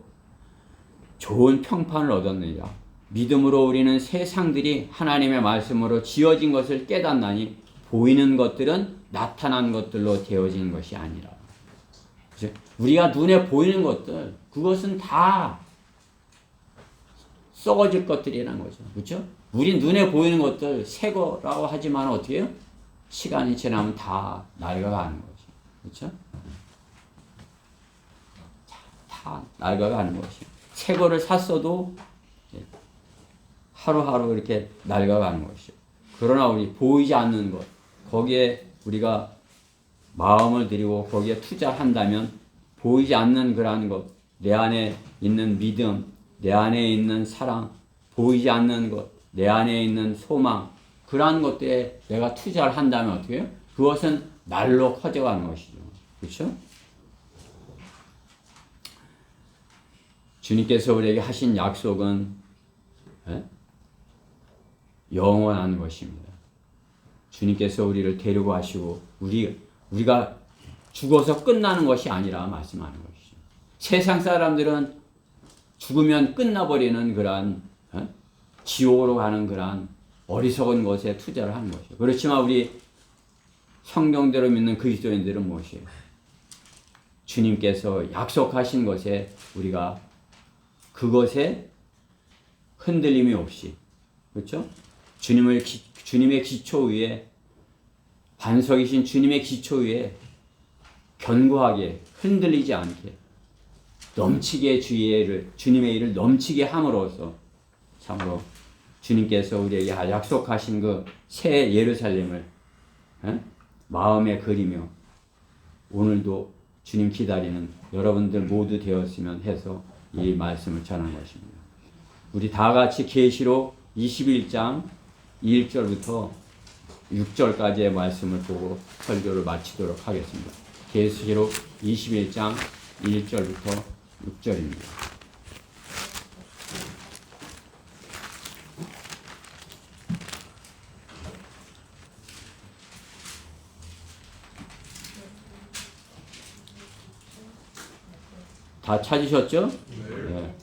좋은 평판을 얻었느니라. 믿음으로 우리는 세상들이 하나님의 말씀으로 지어진 것을 깨닫나니 보이는 것들은 나타난 것들로 되어진 것이 아니라. 우리가 눈에 보이는 것들 그것은 다 썩어질 것들이라는 거죠. 그렇죠? 우리 눈에 보이는 것들 새 거라고 하지만 어떻게 해요? 시간이 지나면 다 낡아가는 거죠. 그렇죠? 다 낡아가는 것이에요. 새 거를 샀어도 하루하루 이렇게 낡아가는 것이죠. 그러나 우리 보이지 않는 것, 거기에 우리가 마음을 들이고 거기에 투자한다면 보이지 않는 그러한 것, 내 안에 있는 믿음, 내 안에 있는 사랑, 보이지 않는 것, 내 안에 있는 소망, 그러한 것들에 내가 투자를 한다면 어떻게 해요? 그것은 날로 커져가는 것이죠. 그렇죠? 주님께서 우리에게 하신 약속은 영원한 것입니다. 주님께서 우리를 데리고 가시고 우리가 죽어서 끝나는 것이 아니라 말씀하는 것이죠. 세상 사람들은 죽으면 끝나버리는 그러한 지옥으로 가는 그러한 어리석은 것에 투자를 하는 것이죠. 그렇지만 우리 성경대로 믿는 그리스도인들은 무엇이에요? 주님께서 약속하신 것에 우리가 그것에 흔들림이 없이, 그렇죠? 주님의 기초 위에, 반석이신 주님의 기초 위에 견고하게 흔들리지 않게 넘치게 주님의 일을 넘치게 함으로써 참으로 주님께서 우리에게 약속하신 그 새 예루살렘을 마음에 그리며 오늘도 주님 기다리는 여러분들 모두 되었으면 해서 이 말씀을 전한 것입니다. 우리 다 같이 계시록 21장 1절부터 6절까지의 말씀을 보고 설교를 마치도록 하겠습니다. 계시록 21장 1절부터 6절입니다. 다 찾으셨죠? 네.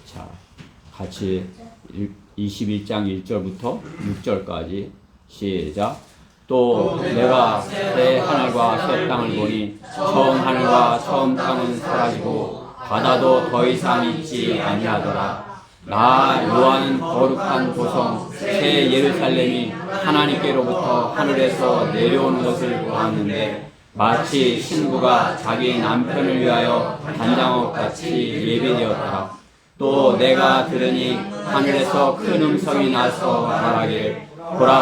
자, 같이 21장 1절부터 6절까지 시작. 또 내가 새 하늘과 새 땅을 보니 처음 하늘과 처음 땅은 사라지고 바다도 더 이상 있지 아니하더라. 나 요한은 거룩한 도성 새 예루살렘이 하나님께로부터 하늘에서 내려오는 것을 보았는데 마치 신부가 자기 남편을 위하여 단장옷 같이 예비되었더라. 또 내가 들으니 하늘에서 큰 음성이 나서 말하기를 보라,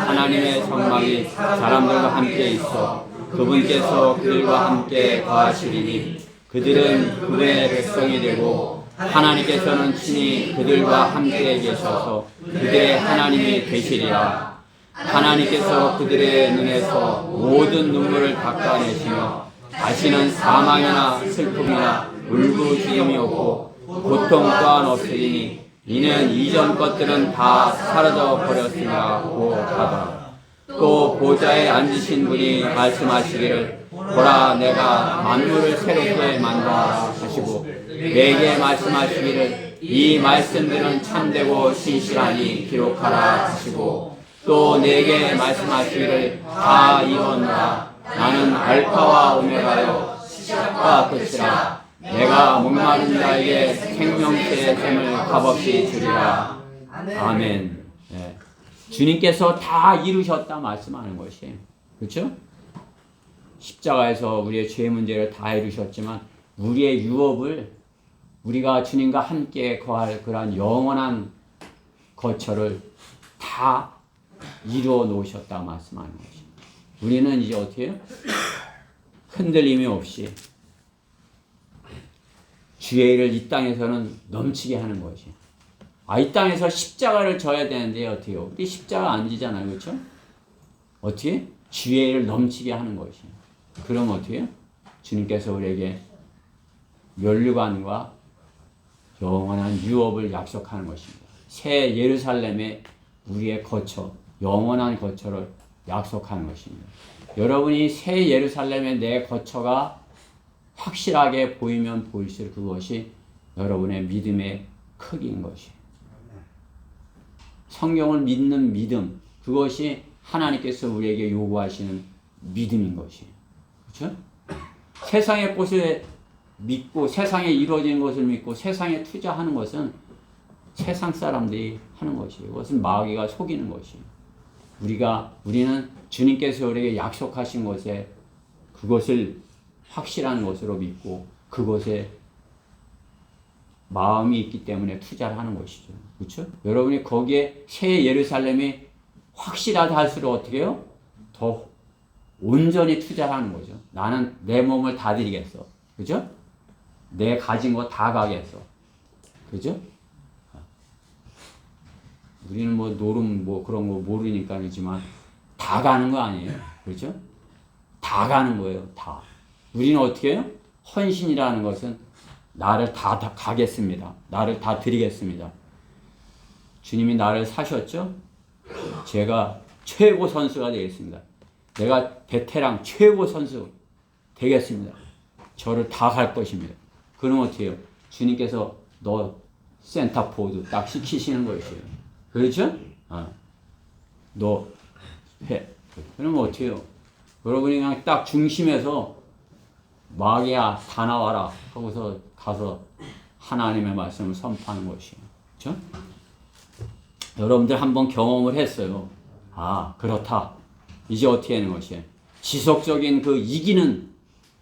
하나님의 성막이 사람들과 함께 있어 그분께서 그들과 함께 거하시리니 그들은 그분의 백성이 되고 하나님께서는 친히 그들과 함께 계셔서 그들의 하나님이 되시리라. 하나님께서 그들의 눈에서 모든 눈물을 닦아내시며 다시는 사망이나 슬픔이나 울부짖음이 없고 고통 또한 없으리니 이는 이전 것들은 다 사라져 버렸으라고 하더라. 또 보좌에 앉으신 분이 말씀하시기를 보라, 내가 만물을 새롭게 만들라 하시고 내게 말씀하시기를 이 말씀들은 참되고 신실하니 기록하라 하시고 또 내게 말씀하시기를 다 이루었노라. 나는 알파와 오메가요 시작과 끝이라. 내가 목마른 자에게 생명수의 샘을 값없이 주리라. 아멘. 네. 주님께서 다 이루셨다 말씀하는 것이에요. 그렇죠? 십자가에서 우리의 죄 문제를 다 이루셨지만 우리의 유업을 우리가 주님과 함께 거할 그러한 영원한 거처를 다 이루어 놓으셨다 말씀하는 것입니다. 우리는 이제 어떻게 해요? 흔들림이 없이 주의 일을 이 땅에서는 넘치게 하는 것이. 이 땅에서 십자가를 져야 되는데 어떻게 해요? 우리 십자가 안 지잖아요. 그렇죠? 어떻게? 주의 일을 넘치게 하는 것이. 그럼 어떻게 해요? 주님께서 우리에게 면류관과 영원한 유업을 약속하는 것입니다. 새 예루살렘의 우리의 거처, 영원한 거처를 약속하는 것입니다. 여러분이 새 예루살렘의 내 거처가 확실하게 보이면 보일수록 그것이 여러분의 믿음의 크기인 것이에요. 성경을 믿는 믿음, 그것이 하나님께서 우리에게 요구하시는 믿음인 것이에요. 그렇죠? 세상의 것을 믿고 세상에 이루어지는 것을 믿고 세상에 투자하는 것은 세상 사람들이 하는 것이에요. 그것은 마귀가 속이는 것이에요. 우리는 주님께서 우리에게 약속하신 것에 그것을 확실한 것으로 믿고 그것에 마음이 있기 때문에 투자를 하는 것이죠. 그렇죠? 여러분이 거기에 새 예루살렘이 확실하다 할수록 어떻게 해요? 더 온전히 투자를 하는 거죠. 나는 내 몸을 다 드리겠어. 그죠? 내 가진 거 다 가겠어. 그죠? 우리는 뭐 노름 뭐 그런 거 모르니까이지만 다 가는 거 아니에요. 그렇죠? 다 가는 거예요. 다. 우리는 어떻게 해요? 헌신이라는 것은 나를 다 가겠습니다. 나를 다 드리겠습니다. 주님이 나를 사셨죠? 제가 최고 선수가 되겠습니다. 내가 베테랑 최고 선수 되겠습니다. 저를 다 갈 것입니다. 그럼 어떻게 해요? 주님께서 너 센터포드 딱 시키시는 것이에요. 그렇죠? 너 해. 그러면 어떻게 해요? 여러분이 그냥 딱 중심에서 마귀야 다 나와라 하고서 가서 하나님의 말씀을 선포하는 것이에요. 그렇죠? 여러분들 한번 경험을 했어요. 아, 그렇다. 이제 어떻게 하는 것이에요? 지속적인 그 이기는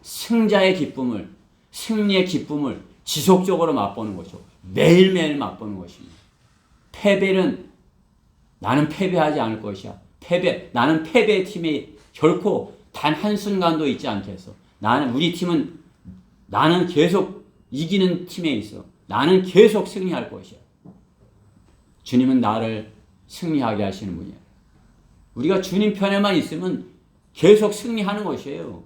승자의 기쁨을, 승리의 기쁨을 지속적으로 맛보는 것이죠. 매일매일 맛보는 것입니다. 패배는 나는 패배하지 않을 것이야. 나는 패배의 팀에 결코 단 한순간도 있지 않겠어. 우리 팀은 나는 계속 이기는 팀에 있어. 나는 계속 승리할 것이야. 주님은 나를 승리하게 하시는 분이야. 우리가 주님 편에만 있으면 계속 승리하는 것이에요.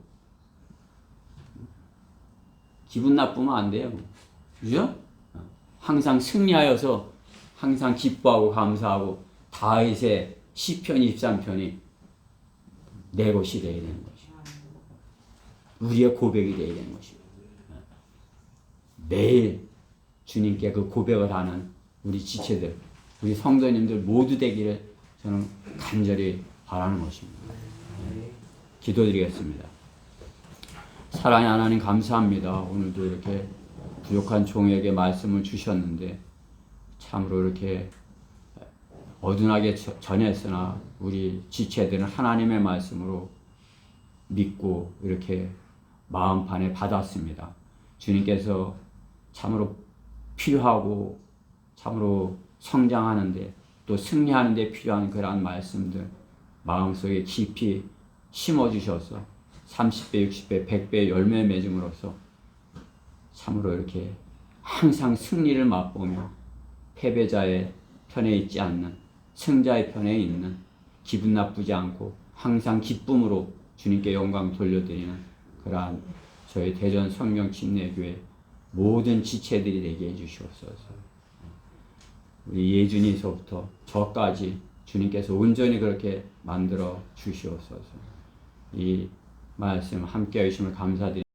기분 나쁘면 안 돼요. 그죠? 항상 승리하여서 항상 기뻐하고 감사하고 다윗의 시편 23편이 내 것이 되어야 되는 것이에요. 우리의 고백이 되어야 되는 것이에요. 매일 주님께 그 고백을 하는 우리 지체들, 우리 성도님들 모두 되기를 저는 간절히 바라는 것입니다. 기도드리겠습니다. 사랑의 하나님 감사합니다. 오늘도 이렇게 부족한 종에게 말씀을 주셨는데 참으로 이렇게 어둔하게 전했으나 우리 지체들은 하나님의 말씀으로 믿고 이렇게 마음판에 받았습니다. 주님께서 참으로 필요하고 참으로 성장하는데 또 승리하는 데 필요한 그러한 말씀들 마음속에 깊이 심어주셔서 30배, 60배, 100배 열매 맺음으로써 참으로 이렇게 항상 승리를 맛보며 패배자의 편에 있지 않는 승자의 편에 있는 기분 나쁘지 않고 항상 기쁨으로 주님께 영광 돌려드리는 그러한 저희 대전 성령 침례교회 모든 지체들이 되게 해주시옵소서. 우리 예준이서부터 저까지 주님께서 온전히 그렇게 만들어 주시옵소서. 이 말씀 함께 해주심을 감사드립니다.